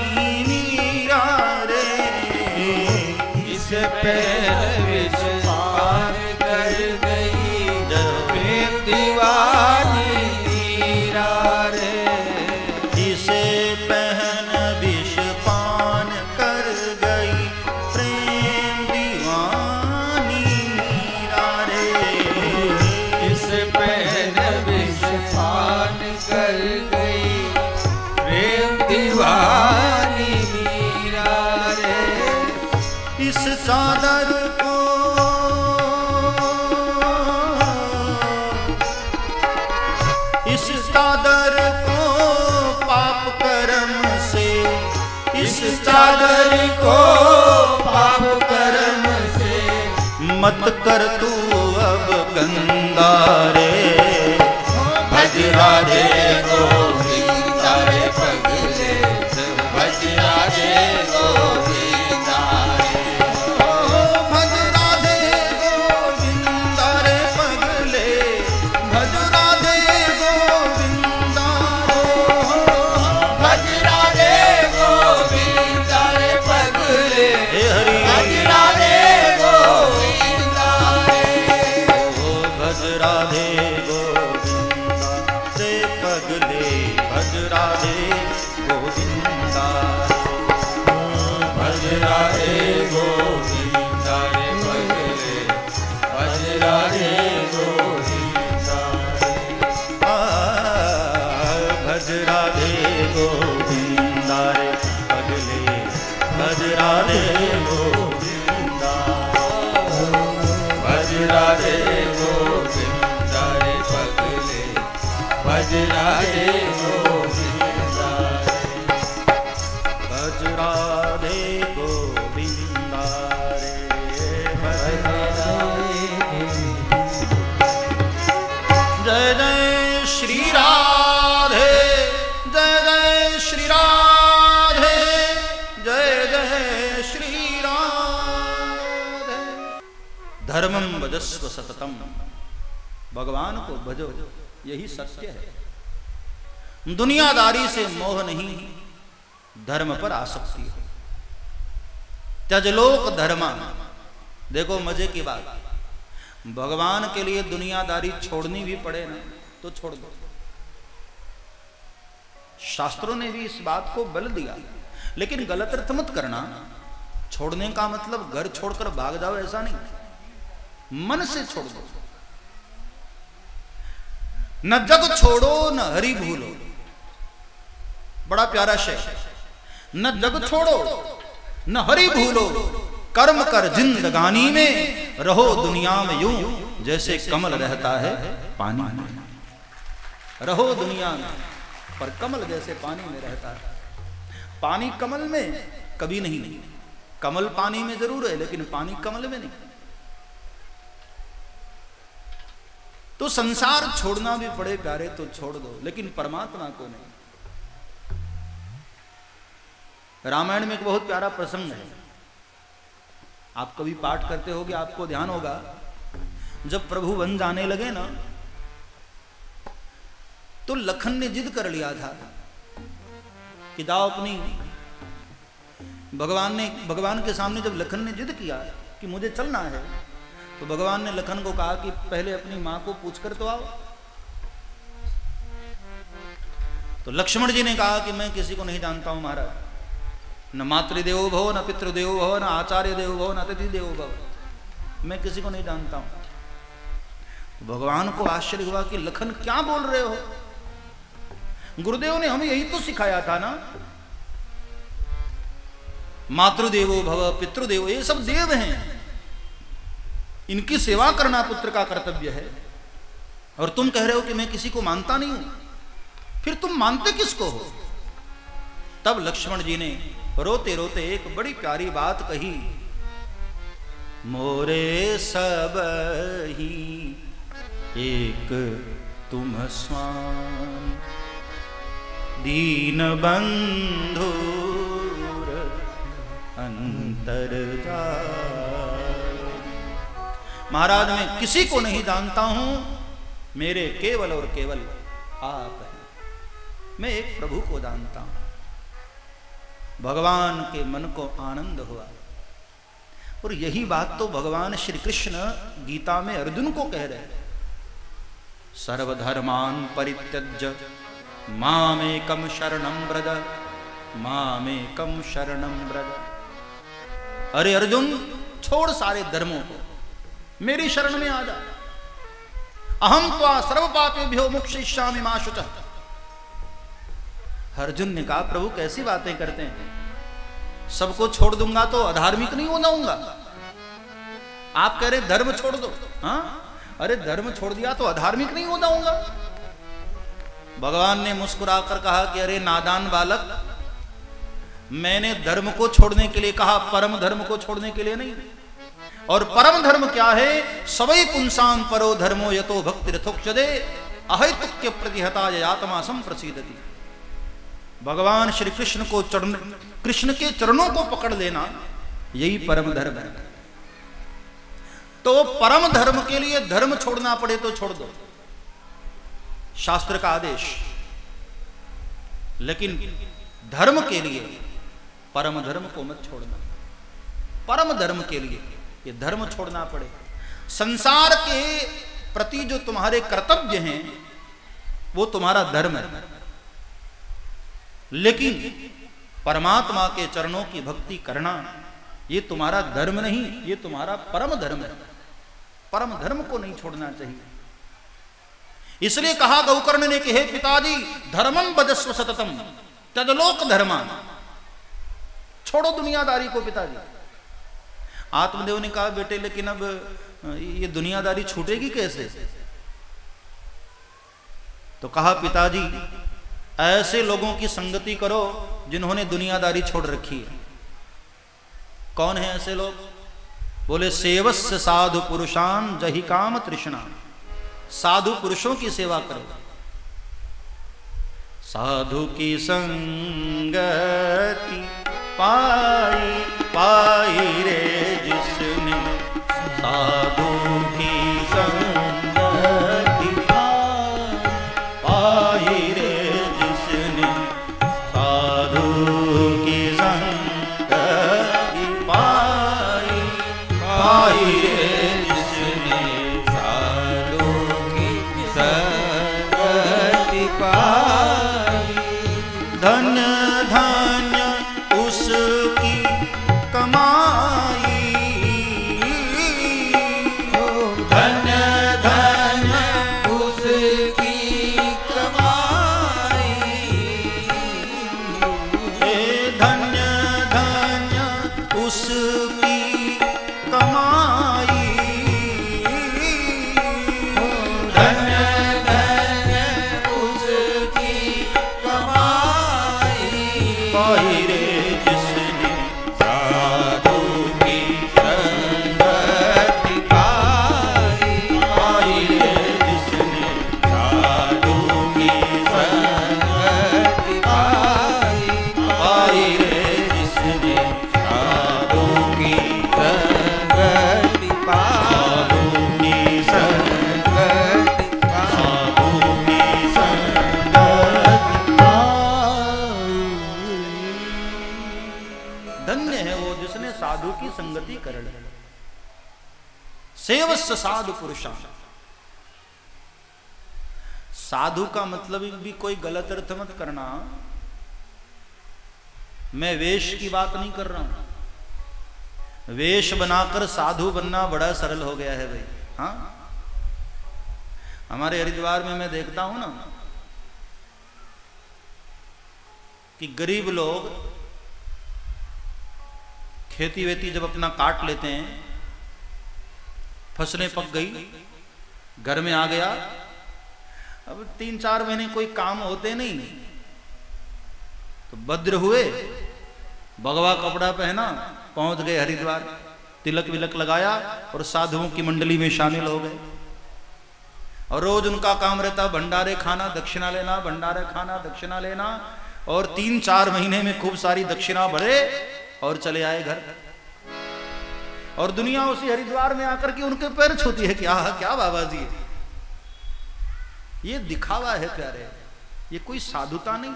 मीरा रे। इसे पहन विष पान कर गई प्रेम दीवानी मीरा रे। इसे पहन विष पान कर गई प्रेम दीवानी मीरा रे। इसे पहन विष पान कर गई प्रेम दीवानी मीरा रे। इस चादर को इस चादर को पाप कर्म से, इस चादर को पाप कर्म से मत कर तू अब गंदा रे। भज राधे गोविंदा रे पगले, भज राधे गोविंदा रे। भज राधे गोविंदा रे पगले, भज राधे गोविंदा रे। भज राधे गोविंदा रे पगले, हे हरि भज राधे गोविंदा रे। भज राधे गोविंदा रे पगले, भज राधे गोविंदा रे। भज राधे गोविंदा रे पगले, भज राधे गोविंदा रे। भज राधे गोविंदा रे पगले, भज राधे गोविंदा। भज राधे गोविंदा रे पगले, भज राधे गोविंदा रे। भज राधे गोविंदा रे, भज राधे। जय जय श्री राम। धर्मम भजस्व सततम, भगवान को भजो, यही सत्य है। दुनियादारी से मोह नहीं, धर्म पर आसक्ति है। त्यजलोक धर्मा, देखो मजे की बात, भगवान के लिए दुनियादारी छोड़नी भी पड़े ना तो छोड़ दो। शास्त्रों ने भी इस बात को बल दिया, लेकिन गलत अर्थ मत करना। छोड़ने का मतलब घर छोड़कर भाग जाओ ऐसा नहीं, मन से छोड़ दो। न जग छोड़ो न हरि भूलो, बड़ा प्यारा शेर। न जग छोड़ो न हरि भूलो, कर्म कर जिंदगानी में, रहो दुनिया में यूं जैसे कमल रहता है पानी में। रहो दुनिया में, पर कमल जैसे पानी में रहता है। पानी कमल में कभी नहीं, कमल पानी में जरूर है लेकिन पानी कमल में नहीं। तो संसार छोड़ना भी पड़े प्यारे तो छोड़ दो, लेकिन परमात्मा को नहीं। रामायण में एक बहुत प्यारा प्रसंग है, आप कभी पाठ करते होगे, आपको ध्यान होगा। जब प्रभु वन जाने लगे ना, तो लखन ने जिद कर लिया था कि जाओ अपनी, भगवान के सामने जब लखन ने जिद किया कि मुझे चलना है, तो भगवान ने लखन को कहा कि पहले अपनी मां को पूछकर तो आओ। तो लक्ष्मण जी ने कहा कि मैं किसी को नहीं जानता हूं महाराज, न मातृदेवो भव, न पितृदेवो भव, न आचार्य देवो भव, न अतिथि देवो भव, मैं किसी को नहीं जानता हूं। तो भगवान को आश्चर्य हुआ कि लखन क्या बोल रहे हो, गुरुदेव ने हमें यही तो सिखाया था ना, मातृदेवो भव, पितृदेवो, ये सब देव हैं, इनकी सेवा करना पुत्र का कर्तव्य है। और तुम कह रहे हो कि मैं किसी को मानता नहीं हूं, फिर तुम मानते किसको हो? तब लक्ष्मण जी ने रोते रोते एक बड़ी प्यारी बात कही, मोरे सब ही एक तुम स्वामी, दीन बंधु अंतर जाए। महाराज मैं किसी को नहीं जानता हूं, मेरे केवल और केवल आप हैं। मैं एक प्रभु को जानता हूं। भगवान के मन को आनंद हुआ, और यही बात तो भगवान श्री कृष्ण गीता में अर्जुन को कह रहे हैं, सर्वधर्मान परित्यज्य मामेकम शरणं व्रज, मामेकम शरणं व्रज। अरे अर्जुन, छोड़ सारे धर्मों को, मेरी शरण में आ जा। अहम त्वा सर्व पापेभ्यो मोक्षयिष्यामि मा शुचः। अर्जुन ने कहा प्रभु कैसी बातें करते हैं, सबको छोड़ दूंगा तो अधार्मिक नहीं हो जाऊंगा। आप कह रहे धर्म छोड़ दो, हाँ? अरे धर्म छोड़ दिया तो अधार्मिक नहीं हो जाऊंगा। भगवान ने मुस्कुराकर कहा कि अरे नादान बालक, मैंने धर्म को छोड़ने के लिए कहा, परम धर्म को छोड़ने के लिए नहीं। और परम धर्म क्या है? सवै पुंसां परो धर्मो यतो भक्ति रथोक्षदे, अहैतुक्य प्रतिहता आत्मा संप्रसीदति। भगवान श्री कृष्ण को कृष्ण के चरणों को पकड़ लेना, यही परम धर्म है। तो परम धर्म के लिए धर्म छोड़ना पड़े तो छोड़ दो, शास्त्र का आदेश। लेकिन धर्म के लिए परम धर्म को मत छोड़ना। परम धर्म के लिए ये धर्म छोड़ना पड़े। संसार के प्रति जो तुम्हारे कर्तव्य हैं वो तुम्हारा धर्म है, लेकिन परमात्मा के चरणों की भक्ति करना ये तुम्हारा धर्म नहीं, ये तुम्हारा परम धर्म है। परम धर्म को नहीं छोड़ना चाहिए। इसलिए कहा गौकर्ण ने कि हे पिताजी, धर्मम भजस्व सततम त्यजलोक धर्मा, छोड़ो दुनियादारी को पिताजी। आत्मदेव ने कहा बेटे लेकिन अब ये दुनियादारी छूटेगी कैसे? तो कहा पिताजी ऐसे लोगों की संगति करो जिन्होंने दुनियादारी छोड़ रखी है। कौन है ऐसे लोग? बोले सेवस्य साधु पुरुषान जहि काम तृष्णा, साधु पुरुषों की सेवा करो। साधु की संगति पाई पाई रे जिसने, साधु धन्य धन्य उसकी कमाई, धन्य धन्य उसकी कमाई, धन्य धन्य उसकी कमाई, धन्य धन्य उसकी कमाई। पाई रे जिसने साधु की संगति पाई, पाई रे जिसने साधु की संगति पाई, पाई रे जिसने साधु की संगति पाई, संगति धन्य है वो जिसने साधु की संगति कर ली। सेवस्य साधु पुरुषा, साधु का मतलब भी कोई गलत अर्थ मत करना। मैं वेश की बात नहीं कर रहा हूं। वेश बनाकर साधु बनना बड़ा सरल हो गया है भाई। हाँ, हमारे हरिद्वार में मैं देखता हूं ना कि गरीब लोग खेती वेती जब अपना काट लेते हैं, फसलें पक गई, घर में आ गया, अब 3-4 महीने कोई काम होते नहीं, तो भद्र हुए, भगवा कपड़ा पहना, पहुंच गए हरिद्वार, तिलक विलक लगाया और साधुओं की मंडली में शामिल हो गए। और रोज उनका काम रहता भंडारे खाना, दक्षिणा लेना, भंडारे खाना, दक्षिणा लेना, और 3-4 महीने में खूब सारी दक्षिणा भरे और चले आए घर। और दुनिया उसी हरिद्वार में आकर के उनके पैर छूती है। क्या क्या बाबा जी, ये दिखावा है प्यारे, ये कोई साधुता नहीं।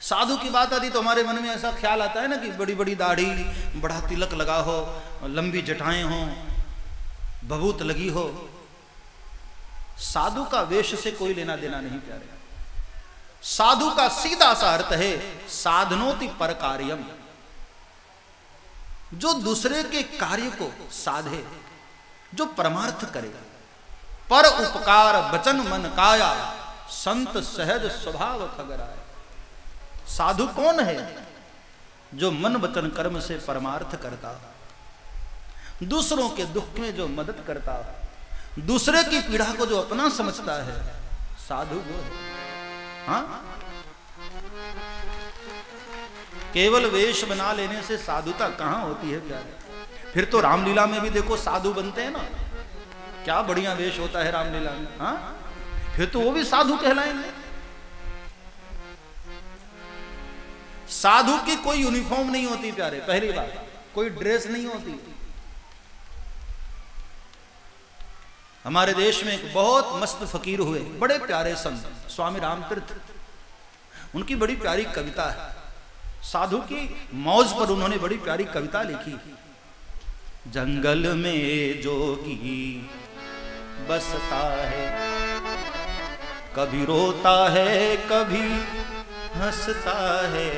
साधु की बात आती तो हमारे मन में ऐसा ख्याल आता है ना कि बड़ी बड़ी दाढ़ी, बड़ा तिलक लगा हो, लंबी जटाएं हो, भभूत लगी हो। साधु का वेश से कोई लेना देना नहीं प्यारे। साधु का सीधा सा अर्थ है साधनोति पर कार्यम, जो दूसरे के कार्य को साधे, जो परमार्थ करे। पर उपकार बचन मन काया, संत सहज स्वभाव खगराय। साधु कौन है? जो मन वचन कर्म से परमार्थ करता, दूसरों के दुख में जो मदद करता, दूसरे की पीड़ा को जो अपना समझता है, साधु वो है। हाँ, केवल वेश बना लेने से साधुता कहां होती है प्यारे। फिर तो रामलीला में भी देखो साधु बनते हैं ना, क्या बढ़िया वेश होता है रामलीला में। हाँ, फिर तो वो भी साधु कहलाएंगे। साधु की कोई यूनिफॉर्म नहीं होती प्यारे, पहली बात, कोई ड्रेस नहीं होती। हमारे देश में एक बहुत मस्त फकीर हुए, बड़े प्यारे संत स्वामी रामतीर्थ, उनकी बड़ी प्यारी कविता है। साधु की मौज पर उन्होंने बड़ी प्यारी कविता लिखी। जंगल में जोगी बसता है, कभी रोता है कभी हंसता है।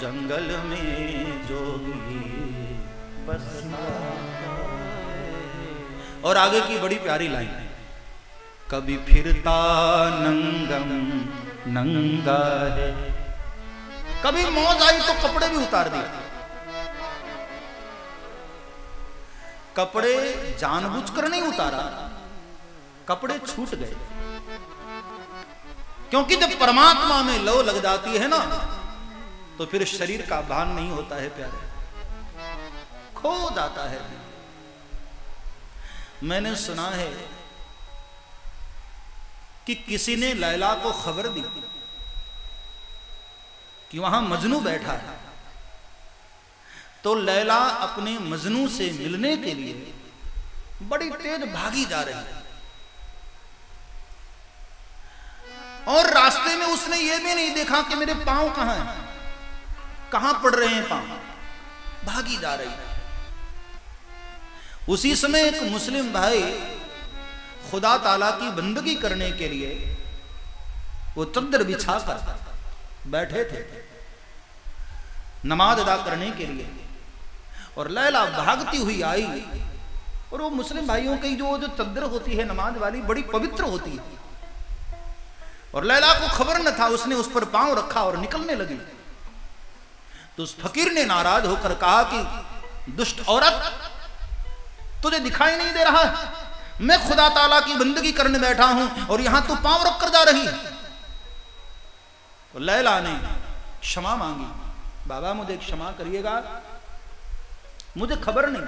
जंगल में जोगी बसता है। और आगे की बड़ी प्यारी लाइन है, कभी फिरता नंगम नंगा है। कभी मौज आई तो कपड़े भी उतार दिए। कपड़े जानबूझकर नहीं उतारा, कपड़े छूट गए। क्योंकि जब परमात्मा में लौ लग जाती है ना, तो फिर शरीर का भान नहीं होता है प्यारे, खो जाता है। मैंने सुना है कि किसी ने लैला को खबर दी कि वहां मजनू बैठा है, तो लैला अपने मजनू से मिलने के लिए बड़ी तेज भागी जा रही है। और रास्ते में उसने ये भी नहीं देखा कि मेरे पांव कहां हैं, कहां पड़ रहे हैं पांव, भागी जा रही है। उसी समय एक मुस्लिम भाई खुदा ताला की बंदगी करने के लिए वो चद्दर बिछाकर बैठे थे नमाज अदा करने के लिए, और लैला भागती हुई आई। और वो मुस्लिम भाइयों की जो चद्दर होती है नमाज वाली, बड़ी पवित्र होती है, और लैला को खबर न था, उसने उस पर पांव रखा और निकलने लगी। तो उस फकीर ने नाराज होकर कहा कि दुष्ट औरत, तुझे दिखाई नहीं दे रहा, मैं खुदा ताला की बंदगी करने बैठा हूं और यहां तू पांव रखकर जा रही। तो लैला ने क्षमा मांगी, बाबा मुझे क्षमा करिएगा, मुझे खबर नहीं,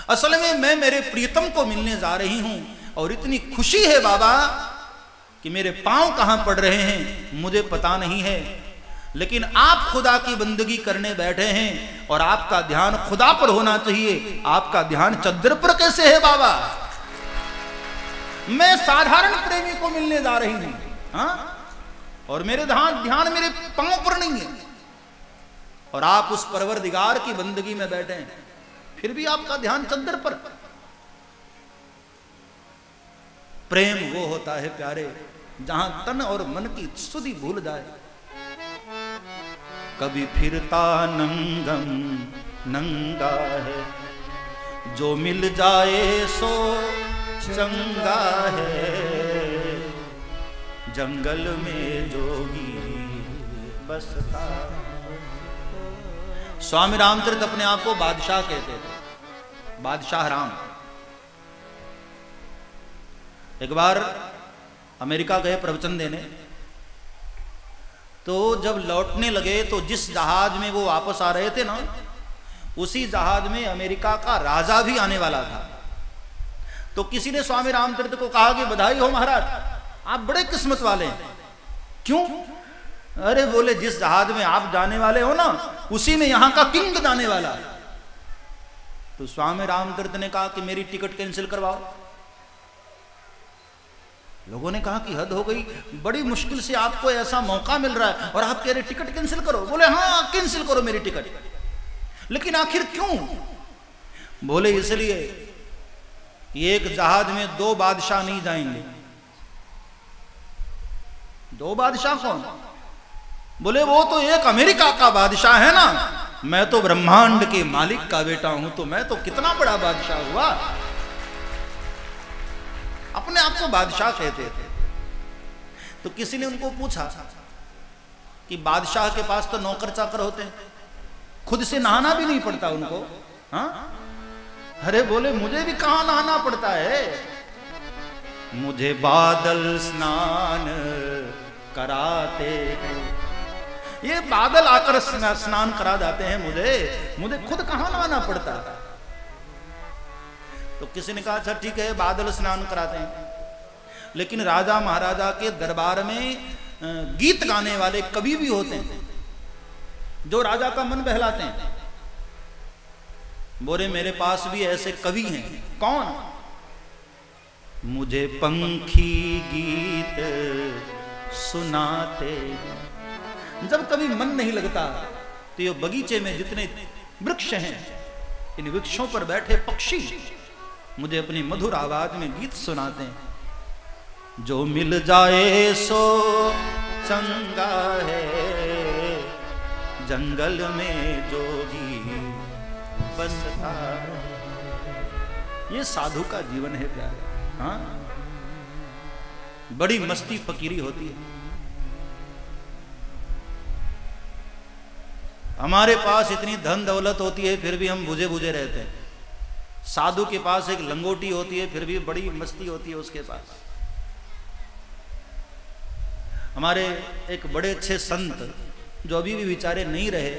असल में मैं मेरे प्रियतम को मिलने जा रही हूं और इतनी खुशी है बाबा कि मेरे पांव कहां पड़ रहे हैं मुझे पता नहीं है, लेकिन आप खुदा की बंदगी करने बैठे हैं और आपका ध्यान खुदा पर होना चाहिए, आपका ध्यान चद्दर पर कैसे है बाबा? मैं साधारण प्रेमी को मिलने जा रही हूं, हाँ? और मेरे ध्यान मेरे पांव पर नहीं है, और आप उस परवरदिगार की बंदगी में बैठे हैं, फिर भी आपका ध्यान चद्दर पर। प्रेम वो होता है प्यारे जहां तन और मन की सुधि भूल जाए। कभी फिरता नंगम नंगा है, जो मिल जाए सो चंगा है, जंगल में जोगी बसता। स्वामी रामचरित अपने आप को बादशाह कहते थे, बादशाह राम। एक बार अमेरिका गए प्रवचन देने, तो जब लौटने लगे तो जिस जहाज में वो वापस आ रहे थे ना, उसी जहाज में अमेरिका का राजा भी आने वाला था। तो किसी ने स्वामी रामचरित को कहा कि बधाई हो महाराज, आप बड़े किस्मत वाले हैं। क्यों? अरे बोले जिस जहाज में आप जाने वाले हो ना, उसी में यहां का किंग जाने वाला। तो स्वामी रामचरित ने कहा कि मेरी टिकट कैंसिल करवाओ। लोगों ने कहा कि हद हो गई, बड़ी मुश्किल से आपको ऐसा मौका मिल रहा है और आप कह रहे टिकट कैंसिल करो। बोले हाँ कैंसिल करो मेरी टिकट, लेकिन आखिर क्यों? बोले इसलिए एक जहाज में दो बादशाह नहीं जाएंगे। दो बादशाह कौन? बोले वो तो एक अमेरिका का बादशाह है ना, मैं तो ब्रह्मांड के मालिक का बेटा हूं, तो मैं तो कितना बड़ा बादशाह हुआ। अपने आप को बादशाह कहते थे। तो किसी ने उनको पूछा कि बादशाह के पास तो नौकर चाकर होते हैं, खुद से नहाना भी नहीं पड़ता उनको, हाँ? अरे बोले मुझे भी कहां नहाना पड़ता है, मुझे बादल स्नान कराते हैं, ये बादल आकर स्नान करा जाते हैं मुझे खुद कहां नहाना पड़ता। तो किसी ने कहा अच्छा ठीक है बादल स्नान कराते हैं, लेकिन राजा महाराजा के दरबार में गीत गाने वाले कवि भी होते हैं जो राजा का मन बहलाते हैं। बोले मेरे पास भी ऐसे कवि हैं। कौन? मुझे पंखी गीत सुनाते हैं। जब कभी मन नहीं लगता तो ये बगीचे में जितने वृक्ष हैं, इन वृक्षों पर बैठे पक्षी मुझे अपनी मधुर आवाज में गीत सुनाते हैं। जो मिल जाए सो चंगा है, जंगल में जोगी बसता। ये साधु का जीवन है प्यारे, हाँ? बड़ी मस्ती फकीरी होती है। हमारे पास इतनी धन दौलत होती है फिर भी हम बुझे बुझे रहते हैं। साधु के पास एक लंगोटी होती है फिर भी बड़ी मस्ती होती है उसके पास। हमारे एक बड़े अच्छे संत जो अभी भी बेचारे नहीं रहे,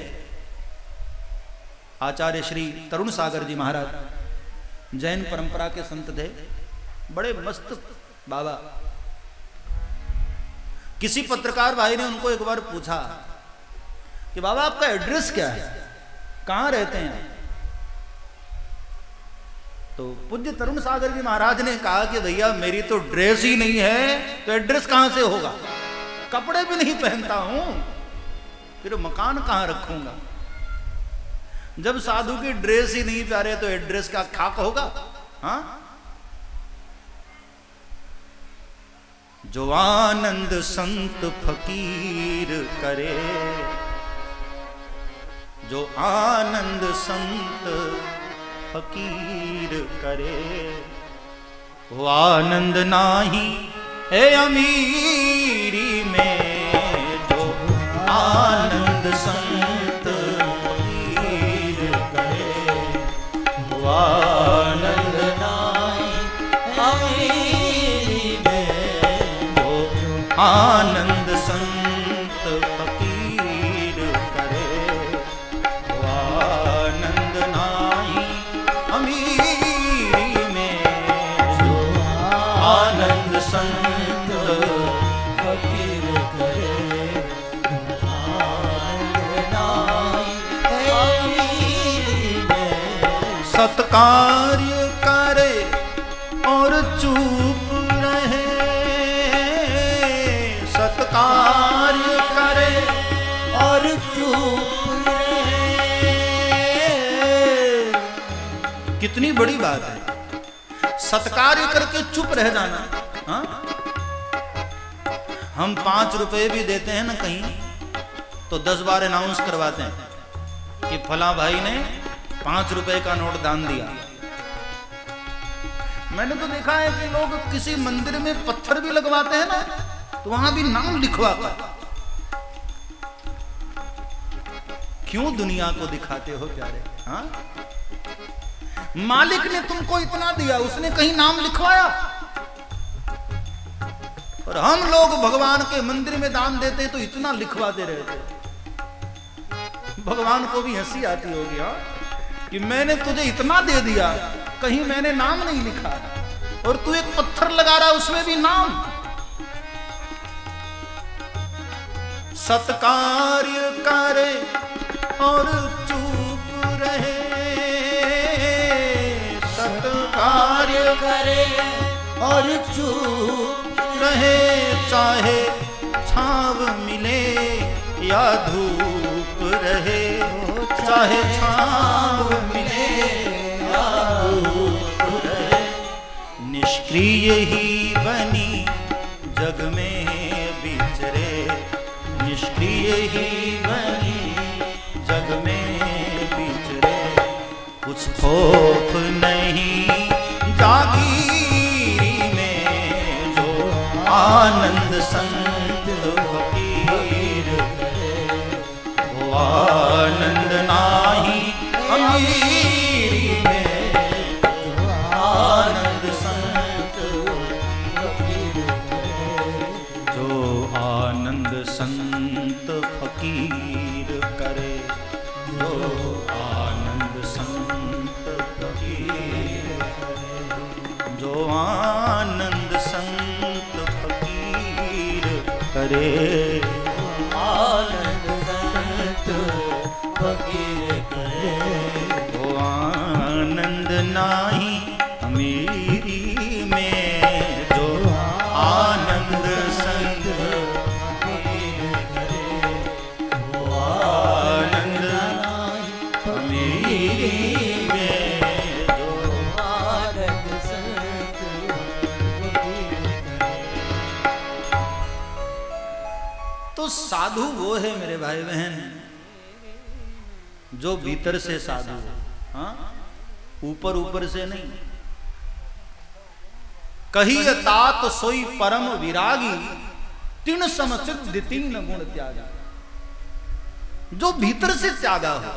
आचार्य श्री तरुण सागर जी महाराज, जैन परंपरा के संत थे, बड़े मस्त बाबा। किसी पत्रकार भाई ने उनको एक बार पूछा कि बाबा आपका एड्रेस क्या है, कहां रहते हैं? तो पूज्य तरुण सागर जी महाराज ने कहा कि भैया मेरी तो ड्रेस ही नहीं है तो एड्रेस कहां से होगा, कपड़े भी नहीं पहनता हूं, फिर मकान कहां रखूंगा। जब साधु की ड्रेस ही नहीं प्यारे तो एड्रेस का खाक होगा, हाँ? जो आनंद संत फकीर करे, जो आनंद संत फकीर करे, वो आनंद नाही है अमीरी में, जो आनंद संत फकीर करे, वो आनंद नाही अमीरी में, जो आनंद संत फकीर करे, वो आनंद नाही अमीरी में, जो आनंद संत फकीर करे, आनंद नाही अमीरी में। सत्कार्य करे और चुप रहे, सत्कार्य करे और चुप रहे, कितनी बड़ी बात है सत्कार्य करके चुप रह जाना। हाँ? हम 5 रुपए भी देते हैं ना कहीं, तो 10 बार अनाउंस करवाते हैं कि फला भाई ने 5 रुपए का नोट दान दिया। मैंने तो देखा है कि लोग किसी मंदिर में पत्थर भी लगवाते हैं ना, तो वहां भी नाम लिखवाता। क्यों दुनिया को दिखाते हो प्यारे? हाँ? मालिक ने तुमको इतना दिया, उसने कहीं नाम लिखवाया? और हम लोग भगवान के मंदिर में दान देते हैं तो इतना लिखवाते रहते। भगवान को भी हंसी आती होगी हाँ? कि मैंने तुझे इतना दे दिया, कहीं मैंने नाम नहीं लिखा, और तू एक पत्थर लगा रहा उसमें भी नाम। सत्कार्य करे और चुप रहे, सत्कार्य करे और चुप रहे, चाहे छाव मिले या धूप रहे, चाहे छाव मिले या धूप रहे, निष्क्रिय ही बनी जग में विचरे, निष्क्रिय ही बनी जग में विचरे, कुछ खौफ नहीं जागीरी में, जो आनंद संत फकीर करे, वो आनंद नाही अमीरी में, जो आनंद संत फकीर करे, जो आनंद संत फकीर करे, जो आनंद संत फकीर करे, जो आनंद संत फकीर करे, आनंद संत फकीर करे, वो आनंद नाही अमीरी में, जो आनंद संत फकीर करे, वो आनंद नाही अमीरी में, जो आनंद संत फकीर करे। तो साधु वो है मेरे भाई बहन जो भीतर से साधु है, हाँ? ऊपर ऊपर से नहीं। कही तात सोई परम विरागी, तीन समसिद्ध तीन गुण त्यागा, जो भीतर से त्यागा हो।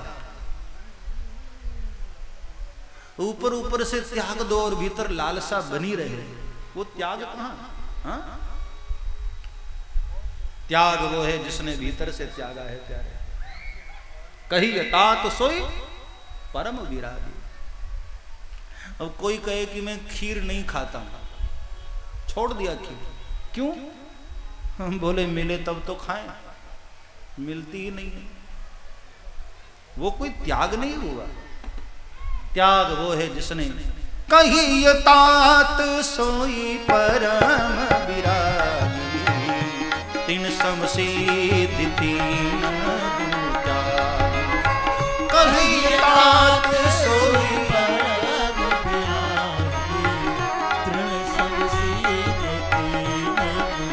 ऊपर ऊपर से त्याग दो और भीतर लालसा बनी रहे, वो त्याग कहां? हाँ? त्याग वो है जिसने भीतर से त्यागा है प्यारे। कही तात सोई परम विरागी। अब कोई कहे कि मैं खीर नहीं खाता, छोड़ दिया खीर, क्यों? हम बोले मिले तब तो खाएं, मिलती ही नहीं है। वो कोई त्याग नहीं हुआ। त्याग वो है जिसने कही तात सोई परम विरागी, तीन समसिद्धि तीन गुण त्यागी। कही तात सोई परम विरागी, तीन समसिद्धि तीन गुण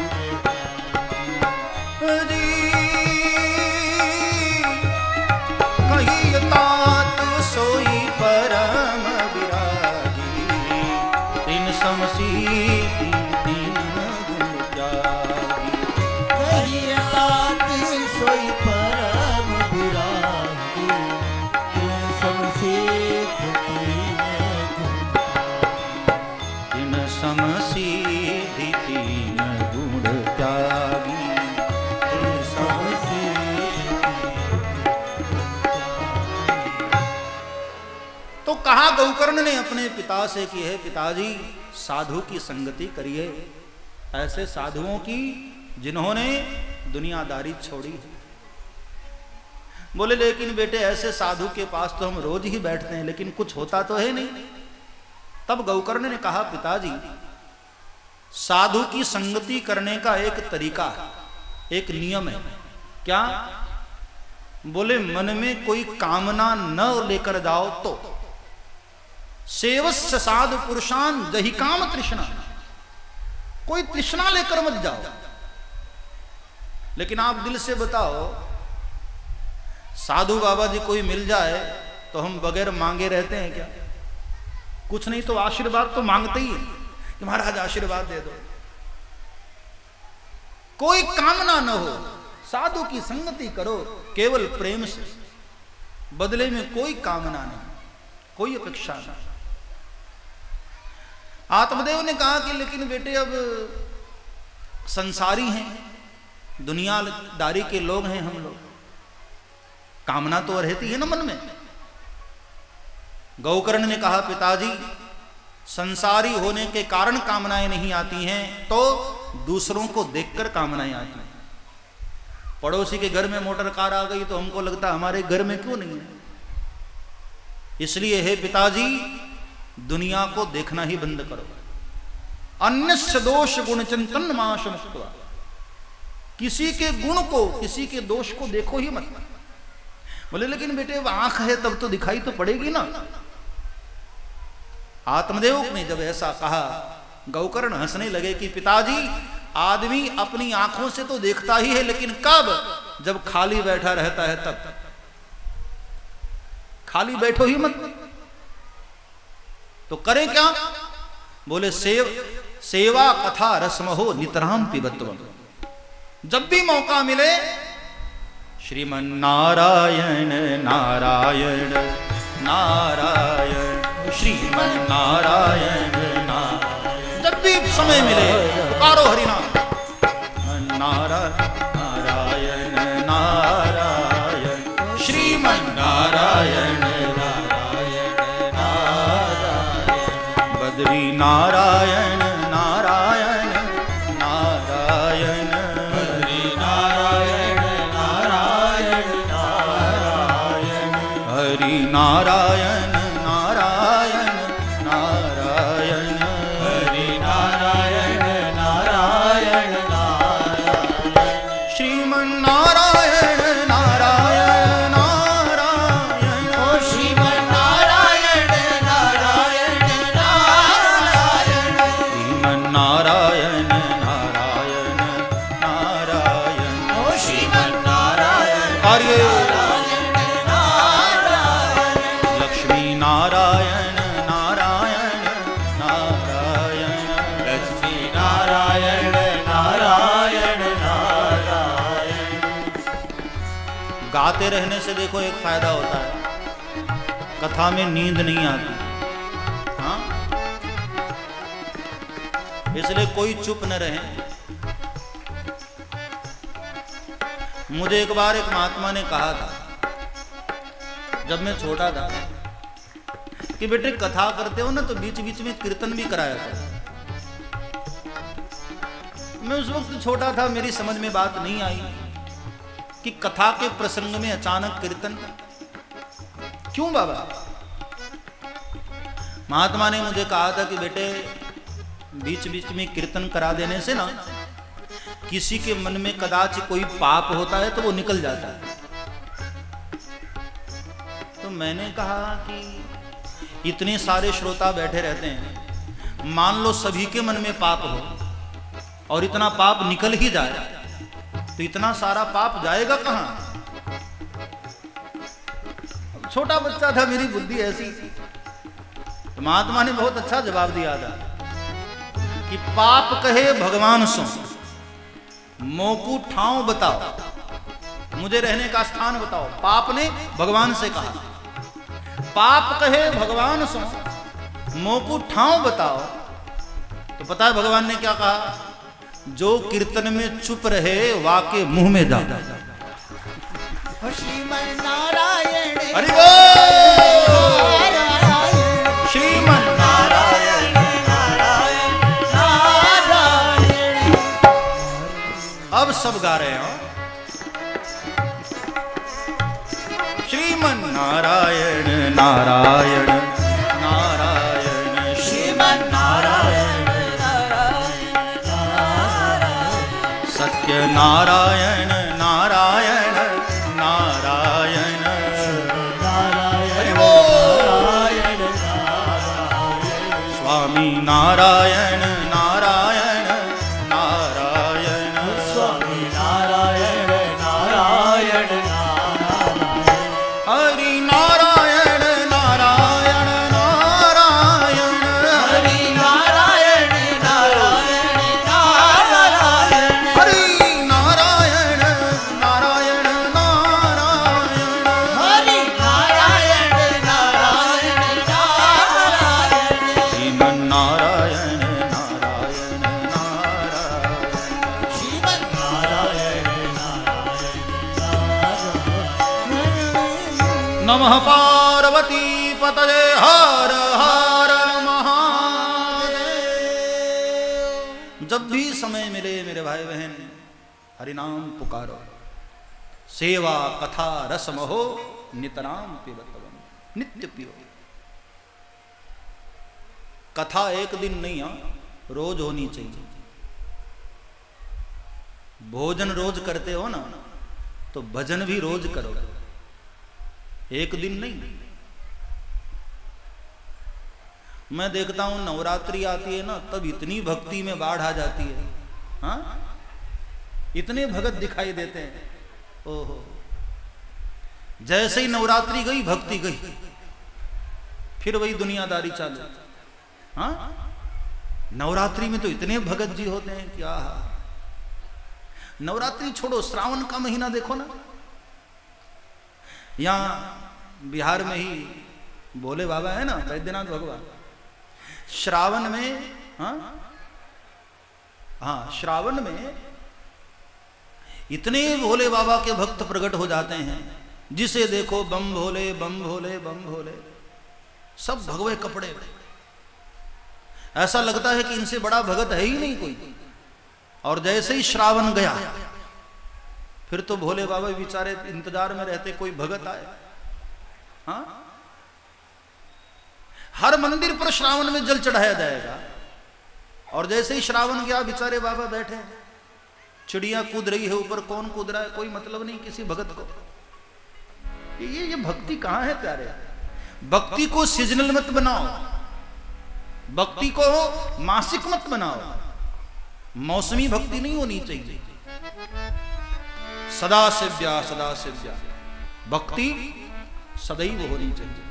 गौकर्ण ने अपने पिता से की है, पिताजी साधु की संगति करिए, ऐसे साधुओं की जिन्होंने दुनियादारी छोड़ी है। बोले लेकिन बेटे ऐसे साधु के पास तो हम रोज ही बैठते हैं, लेकिन कुछ होता तो है नहीं। तब गौकर्ण ने कहा, पिताजी साधु की संगति करने का एक तरीका है, एक नियम है। क्या? बोले मन में कोई कामना न लेकर जाओ तो सेवस्य साधु पुरुषान जहि काम तृष्णा, कोई तृष्णा लेकर मत जाओ। लेकिन आप दिल से बताओ, साधु बाबा जी कोई मिल जाए तो हम बगैर मांगे रहते हैं क्या? कुछ नहीं तो आशीर्वाद तो मांगते ही कि महाराज आशीर्वाद दे दो। कोई कामना न हो, साधु की संगति करो केवल प्रेम से, बदले में कोई कामना नहीं, कोई अपेक्षा नहीं। आत्मदेव ने कहा कि लेकिन बेटे अब संसारी हैं, दुनियादारी के लोग हैं हम लोग, कामना तो रहती है ना मन में। गौकर्ण ने कहा, पिताजी संसारी होने के कारण कामनाएं नहीं आती हैं, तो दूसरों को देखकर कामनाएं आती हैं। पड़ोसी के घर में मोटर कार आ गई तो हमको लगता हमारे घर में क्यों नहीं है। इसलिए हे पिताजी दुनिया को देखना ही बंद करो। अन्यस्य दोष गुण चिंतन माश मुक्त्वा, किसी के गुण को, किसी के दोष को देखो ही मत। बोले लेकिन बेटे अब आंख है तब तो दिखाई तो पड़ेगी ना। आत्मदेव ने जब ऐसा कहा, गौकर्ण हंसने लगे कि पिताजी आदमी अपनी आंखों से तो देखता ही है, लेकिन कब? जब खाली बैठा रहता है तब। खाली बैठो ही मत, तो करें क्या? बोले सेवा कथा रसमहो नितराम पिबत्वम, जब भी मौका मिले श्रीमन नारायण नारायण नारायण श्रीमन नारायण नारायण, जब भी समय मिले पुकारो हरिनाम, नारायण नारायण श्रीमन नारायण नारायण नारायण, बद्री नारायण नारायण नारायण, बद्री नारायण नारायण नारायण, हरि नारायण नारायण नारायण, हरि नारायण नारायण नारायण, श्रीमन नारायण नारायण नारायण, श्रीमन नारायण नारायण नारायण, श्रीमन नारायण नारायण नारायण, श्रीमन नारायण कार्य लक्ष्मी नारायण नारायण नारायण, लक्ष्मी नारायण नारायण नारायण। गाते रहने से देखो एक फायदा होता है, कथा में नींद नहीं आती। हाँ, इसलिए कोई चुप न रहे। मुझे एक बार एक महात्मा ने कहा था जब मैं छोटा था कि बेटे कथा करते हो ना तो बीच बीच में कीर्तन भी कराया करो। मैं उस वक्त छोटा था, मेरी समझ में बात नहीं आई कि कथा के प्रसंग में अचानक कीर्तन क्यों बाबा। महात्मा ने मुझे कहा था कि बेटे बीच बीच में कीर्तन करा देने से ना किसी के मन में कदाच कोई पाप होता है तो वो निकल जाता है। तो मैंने कहा कि इतने सारे श्रोता बैठे रहते हैं, मान लो सभी के मन में पाप हो और इतना पाप निकल ही जाए तो इतना सारा पाप जाएगा कहां। छोटा बच्चा था, मेरी बुद्धि ऐसी थी। तो महात्मा ने बहुत अच्छा जवाब दिया था कि पाप कहे भगवान सो, मोकू ठाव बताओ, मुझे रहने का स्थान बताओ। पाप ने भगवान से कहा, पाप कहे भगवान सो, मोकू ठाव बताओ। तो पता है भगवान ने क्या कहा? जो कीर्तन में चुप रहे वाके मुंह में जा। श्रीमन नारायण हरि बोल। अब सब गा रहे हो। श्रीमन नारायण नारायण नारायण श्रीमन नारायण नारायण नारायण सत्य नारायण नारायण नारायण नारायण नारायण स्वामी नारायण नारायण नारायण स्वामी नारायण नारायण हरि नारायण नारायण नारायण हरि नारायण नारायण नारायण हरि नारायण नारायण नारायण हरि नारायण नारायण नारायण श्रीमन नारायण नारायण नारायण श्रीमन नारायण नमः पार्वती पतये हर हर महादेव। जब भी समय मिले मेरे भाई बहन हरिनाम पुकारो, सेवा कथा रसम हो नितराम पिबतवम, नित्य पियो। कथा एक दिन नहीं रोज होनी चाहिए। भोजन रोज करते हो ना तो भजन भी रोज करो, एक दिन नहीं। मैं देखता हूं नवरात्रि आती है ना तब इतनी भक्ति में बाढ़ आ जाती है। हाँ, इतने भगत दिखाई देते हैं। ओहो, जैसे ही नवरात्रि गई भक्ति गई, फिर वही दुनियादारी चालू। हाँ, नवरात्रि में तो इतने भगत जी होते हैं क्या। नवरात्रि छोड़ो, श्रावण का महीना देखो ना, यहाँ बिहार में ही भोले बाबा है ना, वैद्यनाथ भगवान। श्रावण में हाँ श्रावण में इतने भोले बाबा के भक्त प्रकट हो जाते हैं, जिसे देखो बम भोले बम भोले बम भोले, सब भगवे कपड़े। ऐसा लगता है कि इनसे बड़ा भगत है ही नहीं कोई। और जैसे ही श्रावण गया फिर तो भोले बाबा बेचारे इंतजार में रहते कोई भगत आए। हाँ, हर मंदिर पर श्रावण में जल चढ़ाया जाएगा, और जैसे ही श्रावण गया बेचारे बाबा बैठे, चिड़िया कूद रही है ऊपर, कौन कूद रहा है कोई मतलब नहीं किसी भगत को। ये भक्ति कहां है प्यारे। भक्ति को सीजनल मत बनाओ, भक्ति को मासिक मत बनाओ, मौसमी भक्ति नहीं होनी चाहिए। सदा सेव्या भक्ति सदैव होनी चाहिए,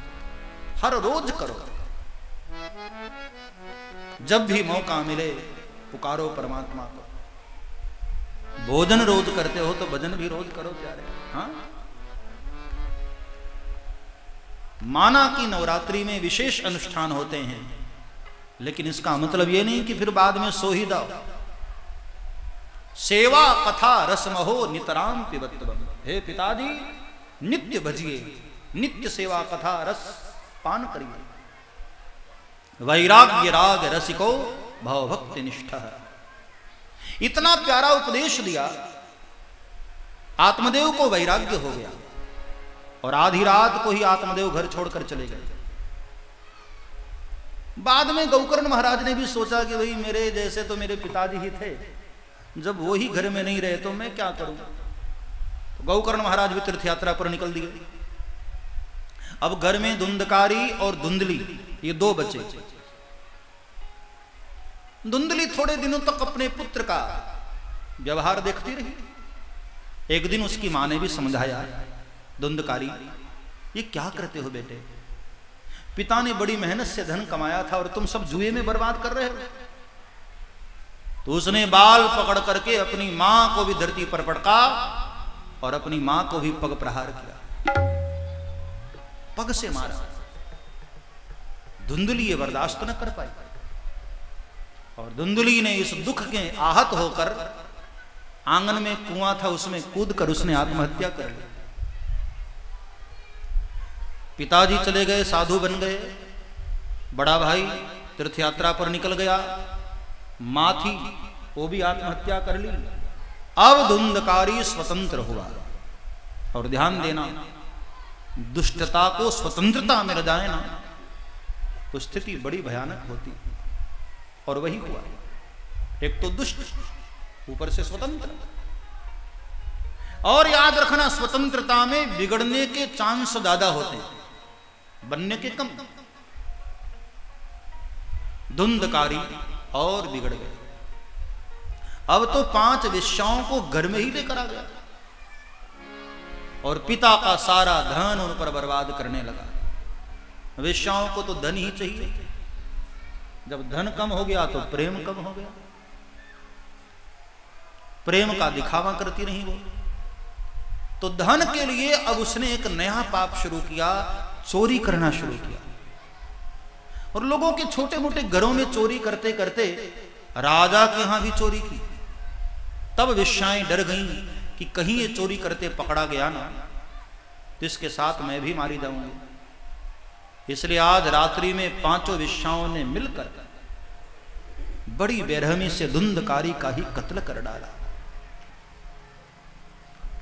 हर रोज करो। जब भी मौका मिले पुकारो परमात्मा को। भोजन रोज करते हो तो भजन भी रोज करो प्यारे। हाँ, माना कि नवरात्रि में विशेष अनुष्ठान होते हैं, लेकिन इसका मतलब ये नहीं कि फिर बाद में सो ही जाओ। सेवा कथा रसमहो नितराम पिबत्वम। हे पिताजी, नित्य भजिए, नित्य सेवा कथा रस पान करिए। वैराग्य राग रसिको भवभक्ति निष्ठ। इतना प्यारा उपदेश दिया, आत्मदेव को वैराग्य हो गया और आधी रात को ही आत्मदेव घर छोड़कर चले गए। बाद में गौकर्ण महाराज ने भी सोचा कि भाई मेरे जैसे तो मेरे पिताजी ही थे, जब वो ही घर में नहीं रहे तो मैं क्या करूं। तो गौकर्ण महाराज भी तीर्थ यात्रा पर निकल दिए। अब घर में धुंधकारी और धुंधली ये दो बच्चे। धुंधली थोड़े दिनों तक अपने पुत्र का व्यवहार देखती रही। एक दिन उसकी मां ने भी समझाया, धुंधकारी ये क्या करते हो बेटे, पिता ने बड़ी मेहनत से धन कमाया था और तुम सब जुए में बर्बाद कर रहे हो। तो उसने बाल पकड़ करके अपनी मां को भी धरती पर पटका और अपनी मां को भी पग प्रहार किया, पग से मारा। धुंधली ये बर्दाश्त न कर पाई और धुंधली ने इस दुख के आहत होकर आंगन में कुआं था उसमें कूदकर उसने आत्महत्या कर ली। पिताजी चले गए, साधु बन गए, बड़ा भाई तीर्थ यात्रा पर निकल गया, मां थी वो भी आत्महत्या कर ली। अब धुंधकारी स्वतंत्र हुआ। और ध्यान देना, दुष्टता को स्वतंत्रता मिल जाए ना तो स्थिति बड़ी भयानक होती, और वही हुआ। एक तो दुष्ट, ऊपर से स्वतंत्र। और याद रखना, स्वतंत्रता में बिगड़ने के चांस ज्यादा होते, बनने के कम। धुंधकारी और बिगड़ गए। अब तो 5 वेश्याओं को घर में ही लेकर आ गया और पिता का सारा धन उन पर बर्बाद करने लगा। वेश्याओं को तो धन ही चाहिए, जब धन कम हो गया तो प्रेम कम हो गया। प्रेम का दिखावा करती रही वो, तो धन के लिए अब उसने एक नया पाप शुरू किया, चोरी करना शुरू किया। और लोगों के छोटे मोटे घरों में चोरी करते करते राजा के यहां भी चोरी की। तब वेश्याएं डर गईं कि कहीं ये चोरी करते पकड़ा गया ना तो इसके साथ मैं भी मारी जाऊंगी। इसलिए आज रात्रि में 5 वेश्याओं ने मिलकर बड़ी बेरहमी से धुंधकारी का ही कत्ल कर डाला।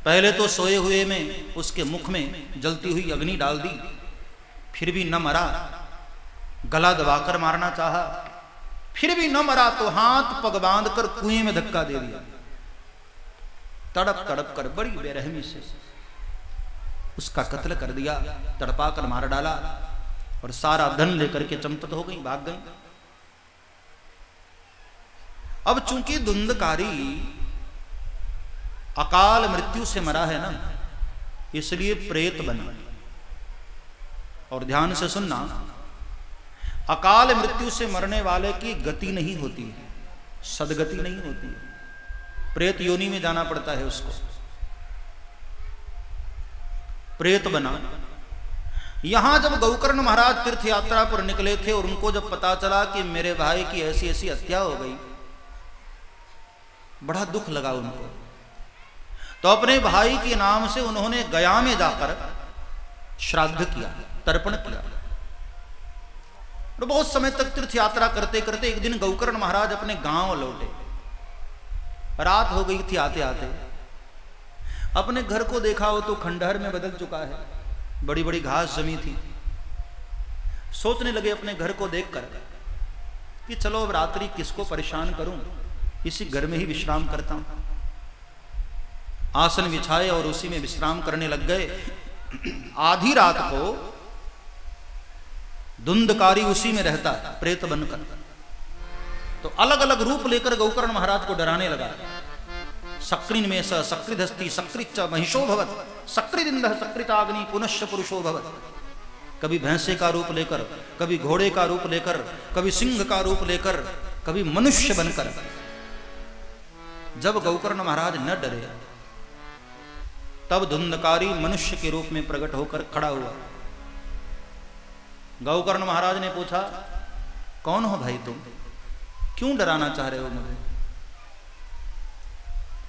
पहले तो सोए हुए में उसके मुख में जलती हुई अग्नि डाल दी, फिर भी न मरा। गला दबाकर मारना चाहा, फिर भी न मरा तो हाथ पग बांध कर कुएं में धक्का दे दिया। तड़प तड़प कर बड़ी बेरहमी से उसका कत्ल कर दिया, तड़पा कर मार डाला और सारा धन लेकर के चंपत हो गई, भाग गई। अब चूंकि धुंधकारी अकाल मृत्यु से मरा है ना, इसलिए प्रेत बना। और ध्यान से सुनना, अकाल मृत्यु से मरने वाले की गति नहीं होती है, सदगति नहीं होती है, प्रेत योनि में जाना पड़ता है उसको। प्रेत बना। यहां जब गौकर्ण महाराज तीर्थ यात्रा पर निकले थे और उनको जब पता चला कि मेरे भाई की ऐसी ऐसी हत्या हो गई, बड़ा दुख लगा उनको। तो अपने भाई के नाम से उन्होंने गया में जाकर श्राद्ध किया, तर्पण किया। और बहुत समय तक तीर्थ यात्रा करते करते एक दिन गौकर्ण महाराज अपने गांव लौटे। रात हो गई थी आते आते। अपने घर को देखा हो तो खंडहर में बदल चुका है, बड़ी बड़ी घास जमी थी। सोचने लगे अपने घर को देखकर कि चलो अब रात्रि किसको परेशान करूं, इसी घर में ही विश्राम करता हूं। आसन बिछाए और उसी में विश्राम करने लग गए। आधी रात को धुंधकारी उसी में रहता है प्रेत बनकर। तो अलग अलग रूप लेकर गौकर्ण महाराज को डराने लगा। सक्रिन में स सक्रिधस्ति सक्रिच महिषो भवत सक्रिदिंदः सक्रिताग्नि पुनश्च पुरुषो भवत। कभी भैंसे का रूप लेकर, कभी घोड़े का रूप लेकर, कभी सिंह का रूप लेकर, कभी मनुष्य बनकर। जब गौकर्ण महाराज न डरे तब धुंधकारी मनुष्य के रूप में प्रकट होकर खड़ा हुआ। गौकर्ण महाराज ने पूछा, कौन हो भाई तुम, क्यों डराना चाह रहे हो मुझे?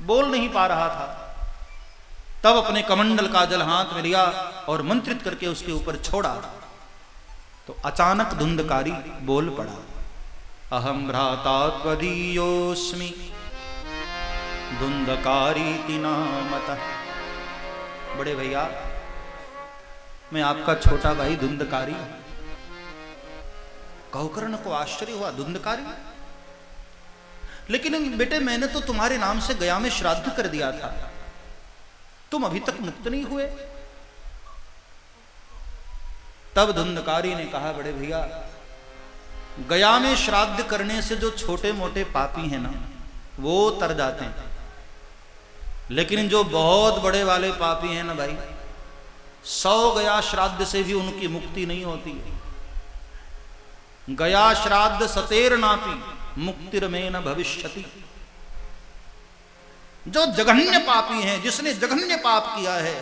बोल नहीं पा रहा था। तब अपने कमंडल का जल हाथ में लिया और मंत्रित करके उसके ऊपर छोड़ा तो अचानक धुंधकारी बोल पड़ा, अहम भ्राता त्वदीयोस्मि धुंधकारी नामतः। बड़े भैया, मैं आपका छोटा भाई धुंधकारी। गौकर्ण को आश्चर्य हुआ, धुंधकारी? लेकिन बेटे मैंने तो तुम्हारे नाम से गया में श्राद्ध कर दिया था, तुम अभी तक मुक्त नहीं हुए। तब धुंधकारी ने कहा, बड़े भैया, गया में श्राद्ध करने से जो छोटे मोटे पापी हैं ना वो तर जाते हैं, लेकिन जो बहुत बड़े वाले पापी हैं ना भाई, 100 गया श्राद्ध से भी उनकी मुक्ति नहीं होती। गया श्राद्ध सतेर नापी मुक्तिर में न भविष्यति। जो जघन्य पापी हैं, जिसने जघन्य पाप किया है,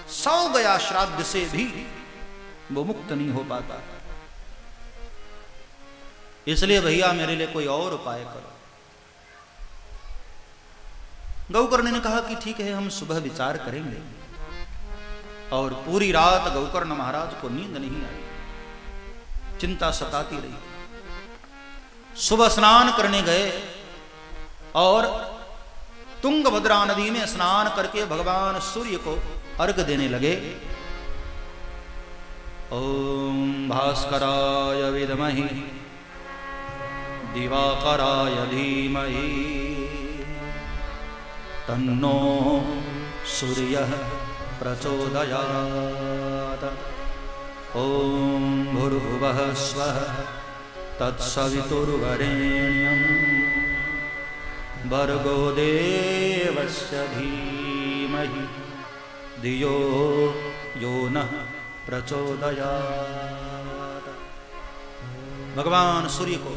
100 गया श्राद्ध से भी वो मुक्त नहीं हो पाता। इसलिए भैया मेरे लिए कोई और उपाय करो। गौकर्ण ने कहा कि ठीक है, हम सुबह विचार करेंगे। और पूरी रात गौकर्ण महाराज को नींद नहीं आई, चिंता सताती रही। सुबह स्नान करने गए और तुंगभद्रा नदी में स्नान करके भगवान सूर्य को अर्घ्य देने लगे। ओम भास्कराय विद्महि दिवाकराय धीमहि तन्नो सूर्यः प्रचोदयात्। ओम भूर्भुवः स्वः तत्सवितुर्वरेण्यं भर्गो देवस्य धीमहि धियो यो नः प्रचोदयात्। भगवान सूर्य को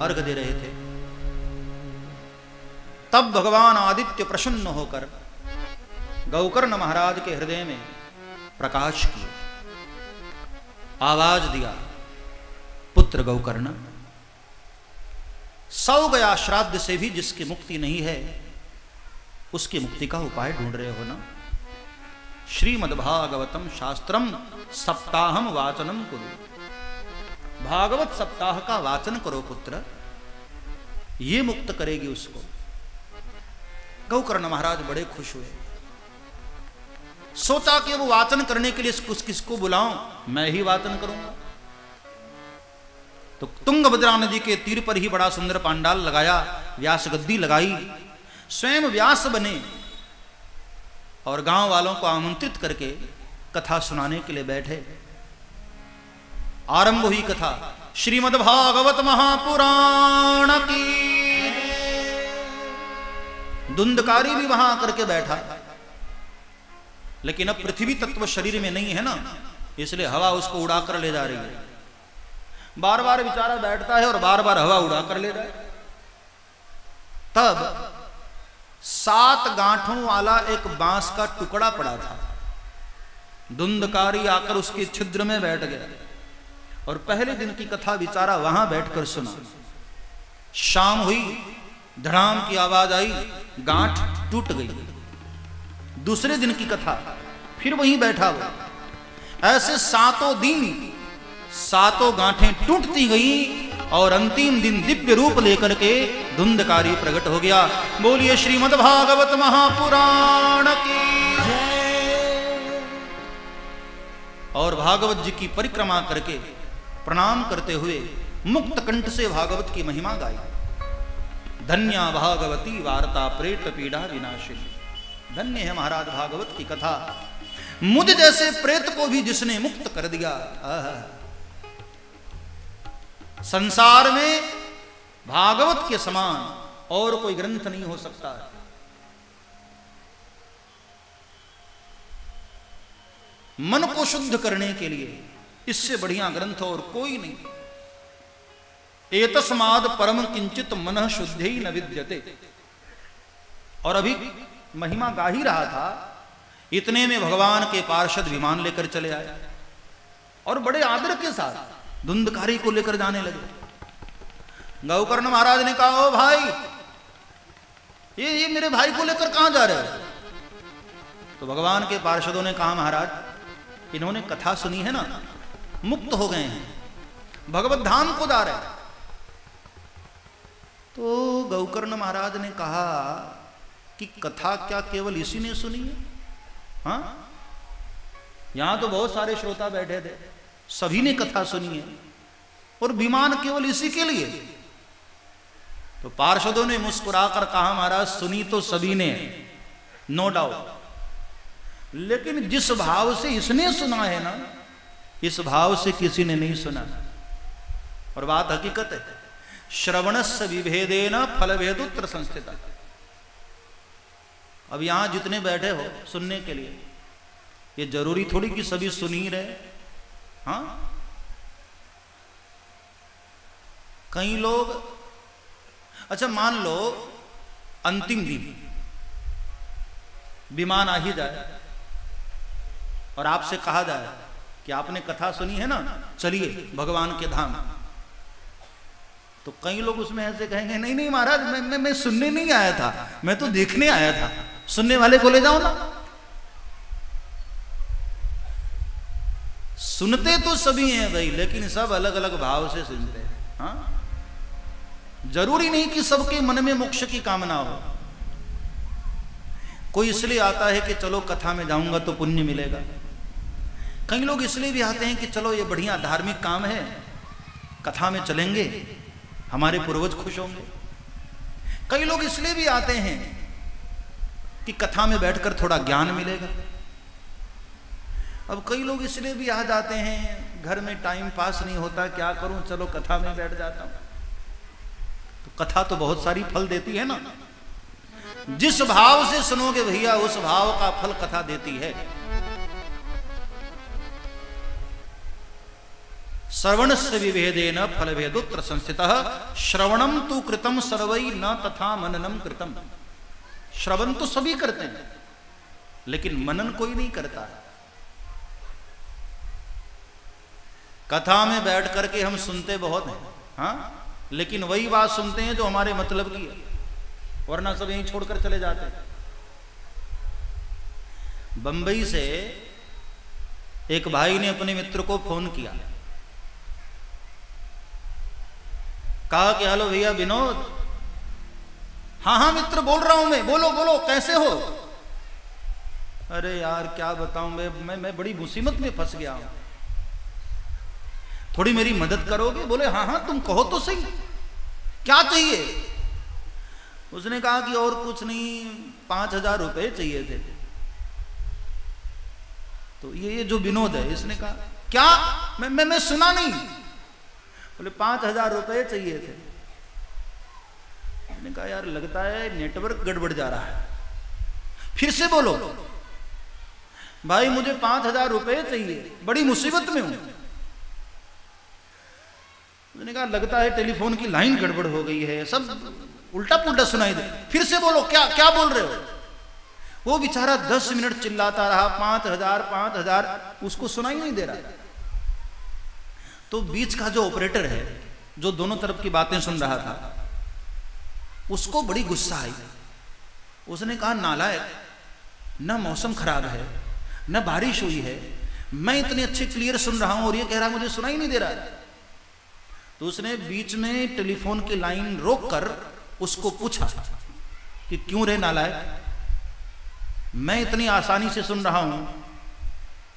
अर्घ्य दे रहे थे। तब भगवान आदित्य प्रसन्न होकर गौकर्ण महाराज के हृदय में प्रकाश किया, आवाज दिया, पुत्र गौकर्ण, सौ गया श्राद्ध से भी जिसकी मुक्ति नहीं है उसकी मुक्ति का उपाय ढूंढ रहे हो ना। श्रीमद्भागवतम शास्त्रम सप्ताहम वाचनम कुरु। भागवत सप्ताह का वाचन करो पुत्र, ये मुक्त करेगी उसको। गौकर्ण महाराज बड़े खुश हुए। सोचा कि वो वाचन करने के लिए किसको बुलाऊं, मैं ही वाचन करूंगा। तो तुंगभद्रा नदी के तीर पर ही बड़ा सुंदर पांडाल लगाया, व्यास गद्दी लगाई, स्वयं व्यास बने और गांव वालों को आमंत्रित करके कथा सुनाने के लिए बैठे। आरंभ हुई कथा श्रीमद्भागवत महापुराण की। धुंधकारी भी वहां करके बैठा, लेकिन अब पृथ्वी तत्व शरीर में नहीं है ना, इसलिए हवा उसको उड़ाकर ले जा रही है। बार बार बेचारा बैठता है और बार बार हवा उड़ाकर ले रहा है। तब 7 गांठों वाला एक बांस का टुकड़ा पड़ा था। धुंधकारी आकर उसके छिद्र में बैठ गया और पहले दिन की कथा बेचारा वहां बैठकर सुना। शाम हुई, धड़ाम की आवाज आई, गांठ टूट गई। दूसरे दिन की कथा, फिर वहीं बैठा हुआ। ऐसे 7 दिन 7 गांठें टूटती गई और अंतिम दिन दिव्य रूप लेकर के धुंधकारी प्रकट हो गया। बोलिए श्रीमद्भागवत महापुराण की जय। और भागवत जी की परिक्रमा करके प्रणाम करते हुए मुक्त कंठ से भागवत की महिमा गाई। धन्या भागवती वार्ता प्रेत पीड़ा विनाशिनी। धन्य है महाराज भागवत की कथा, मुझ जैसे प्रेत को भी जिसने मुक्त कर दिया। संसार में भागवत के समान और कोई ग्रंथ नहीं हो सकता। मन को शुद्ध करने के लिए इससे बढ़िया ग्रंथ और कोई नहीं। एतस्माद् परम किंचित मनः शुद्धि न विद्यते। और अभी महिमा गा ही रहा था, इतने में भगवान के पार्षद विमान लेकर चले आए और बड़े आदर के साथ धुंधकारी को लेकर जाने लगे। गौकर्ण महाराज ने कहा, ओ भाई, ये मेरे भाई को लेकर कहां जा रहे हो? तो भगवान के पार्षदों ने कहा, महाराज, इन्होंने कथा सुनी है ना, मुक्त हो गए हैं, भगवत धाम को जा रहे हैं। तो गौकर्ण महाराज ने कहा कि कथा क्या केवल इसी ने सुनी है? हाँ, यहां तो बहुत सारे श्रोता बैठे थे, सभी ने कथा सुनी है और विमान केवल इसी के लिए। तो पार्षदों ने मुस्कुराकर कहा, महाराज, सुनी तो सभी ने, नो डाउट, लेकिन जिस भाव से इसने सुना है ना, इस भाव से किसी ने नहीं सुना। और बात हकीकत है, श्रवणस्य विभेदेन फलभेदोत्र संस्थिता। अब यहां जितने बैठे हो सुनने के लिए, ये जरूरी थोड़ी कि सभी सुन ही रहे। हाँ, कई लोग, अच्छा मान लो अंतिम दिन विमान आ ही जाए और आपसे कहा जाए कि आपने कथा सुनी है ना, चलिए भगवान के धाम। तो कई लोग उसमें ऐसे कहेंगे, नहीं नहीं महाराज, मैं सुनने नहीं आया था, मैं तो देखने आया था। सुनने वाले को ले जाओ ना। सुनते तो सभी हैं भाई, लेकिन सब अलग अलग भाव से सुनते हैं। हाँ, जरूरी नहीं कि सबके मन में मोक्ष की कामना हो। कोई इसलिए आता है कि चलो कथा में जाऊंगा तो पुण्य मिलेगा। कई लोग इसलिए भी आते हैं कि चलो ये बढ़िया धार्मिक काम है, कथा में चलेंगे, हमारे पूर्वज खुश होंगे। कई लोग इसलिए भी आते हैं कि कथा में बैठकर थोड़ा ज्ञान मिलेगा। अब कई लोग इसलिए भी आ जाते हैं, घर में टाइम पास नहीं होता, क्या करूं, चलो कथा में बैठ जाता हूं। तो कथा तो बहुत सारी फल देती है ना। जिस भाव से सुनोगे भैया उस भाव का फल कथा देती है। श्रवणस्य विभेदेन फल भेदोत्र संस्थितः श्रवणम तु कृतम सर्वै न तथा मननम कृतम। श्रवण तो सभी करते हैं लेकिन मनन कोई नहीं करता है। कथा में बैठ करके हम सुनते बहुत हैं, हाँ, लेकिन वही बात सुनते हैं जो हमारे मतलब की है, वरना सब यहीं छोड़कर चले जाते हैं। बंबई से एक भाई ने अपने मित्र को फोन किया, कहा कि हेलो भैया विनोद। हाँ हाँ मित्र बोल रहा हूं मैं, बोलो बोलो कैसे हो। अरे यार क्या बताऊं, मैं बड़ी मुसीबत में फंस गया हूं, थोड़ी मेरी मदद करोगे। बोले हाँ हाँ तुम कहो तो सही, क्या चाहिए। उसने कहा कि और कुछ नहीं, 5,000 रुपए चाहिए थे। तो ये जो विनोद है इसने कहा क्या, मैं सुना नहीं। बोले 5,000 रुपए चाहिए थे। मैंने कहा यार लगता है नेटवर्क गड़बड़ जा रहा है, फिर से बोलो। भाई मुझे 5,000 रुपए चाहिए, बड़ी मुसीबत में हूं। मैंने कहा लगता है टेलीफोन की लाइन गड़बड़ हो गई है, सब उल्टा पुल्टा सुनाई दे, फिर से बोलो क्या क्या बोल रहे हो। वो बेचारा 10 मिनट चिल्लाता रहा, 5,000 5,000, उसको सुनाई नहीं दे रहा। तो बीच का जो ऑपरेटर है जो दोनों तरफ की बातें सुन रहा था, उसको बड़ी गुस्सा आई। उसने कहा नालायक, न मौसम खराब है न बारिश हुई है, मैं इतने अच्छे क्लियर सुन रहा हूं और ये कह रहा मुझे सुनाई नहीं दे रहा है। तो उसने बीच में टेलीफोन की लाइन रोककर उसको पूछा कि क्यों रे नालायक, मैं इतनी आसानी से सुन रहा हूं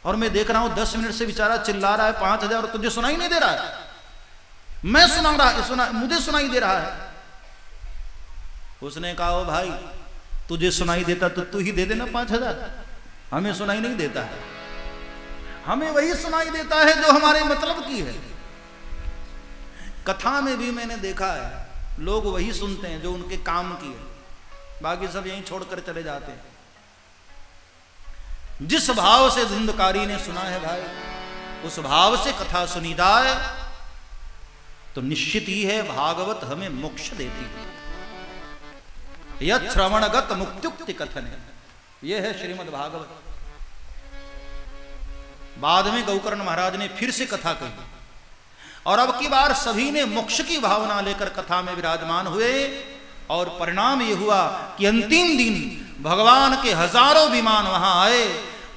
और मैं देख रहा हूं 10 मिनट से बेचारा चिल्ला रहा है 5,000 तुझे सुनाई नहीं दे रहा है। मैं मुझे सुनाई दे रहा है। उसने कहा ओ भाई तुझे सुनाई देता तो तू ही दे देना 5,000, हमें सुनाई नहीं देता है, हमें वही सुनाई देता है जो हमारे मतलब की है। कथा में भी मैंने देखा है लोग वही सुनते हैं जो उनके काम की है, बाकी सब यहीं छोड़कर चले जाते हैं। जिस भाव से धुंधकारी ने सुना है भाई, उस भाव से कथा सुनी जाए तो निश्चित ही है भागवत हमें मोक्ष देती है। यह श्रवणगत मुक्त्युक्ति कथन है, यह है श्रीमद् भागवत। बाद में गौकर्ण महाराज ने फिर से कथा कही और अब की बार सभी ने मोक्ष की भावना लेकर कथा में विराजमान हुए और परिणाम यह हुआ कि अंतिम दिन भगवान के हजारों विमान वहां आए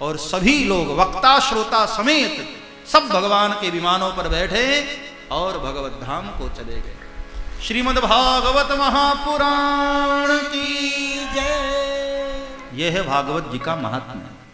और सभी लोग वक्ता श्रोता समेत सब भगवान के विमानों पर बैठे और भगवत धाम को चले गए। श्रीमद् भागवत महापुराण की जय। यह है भागवत जी का महात्म्य।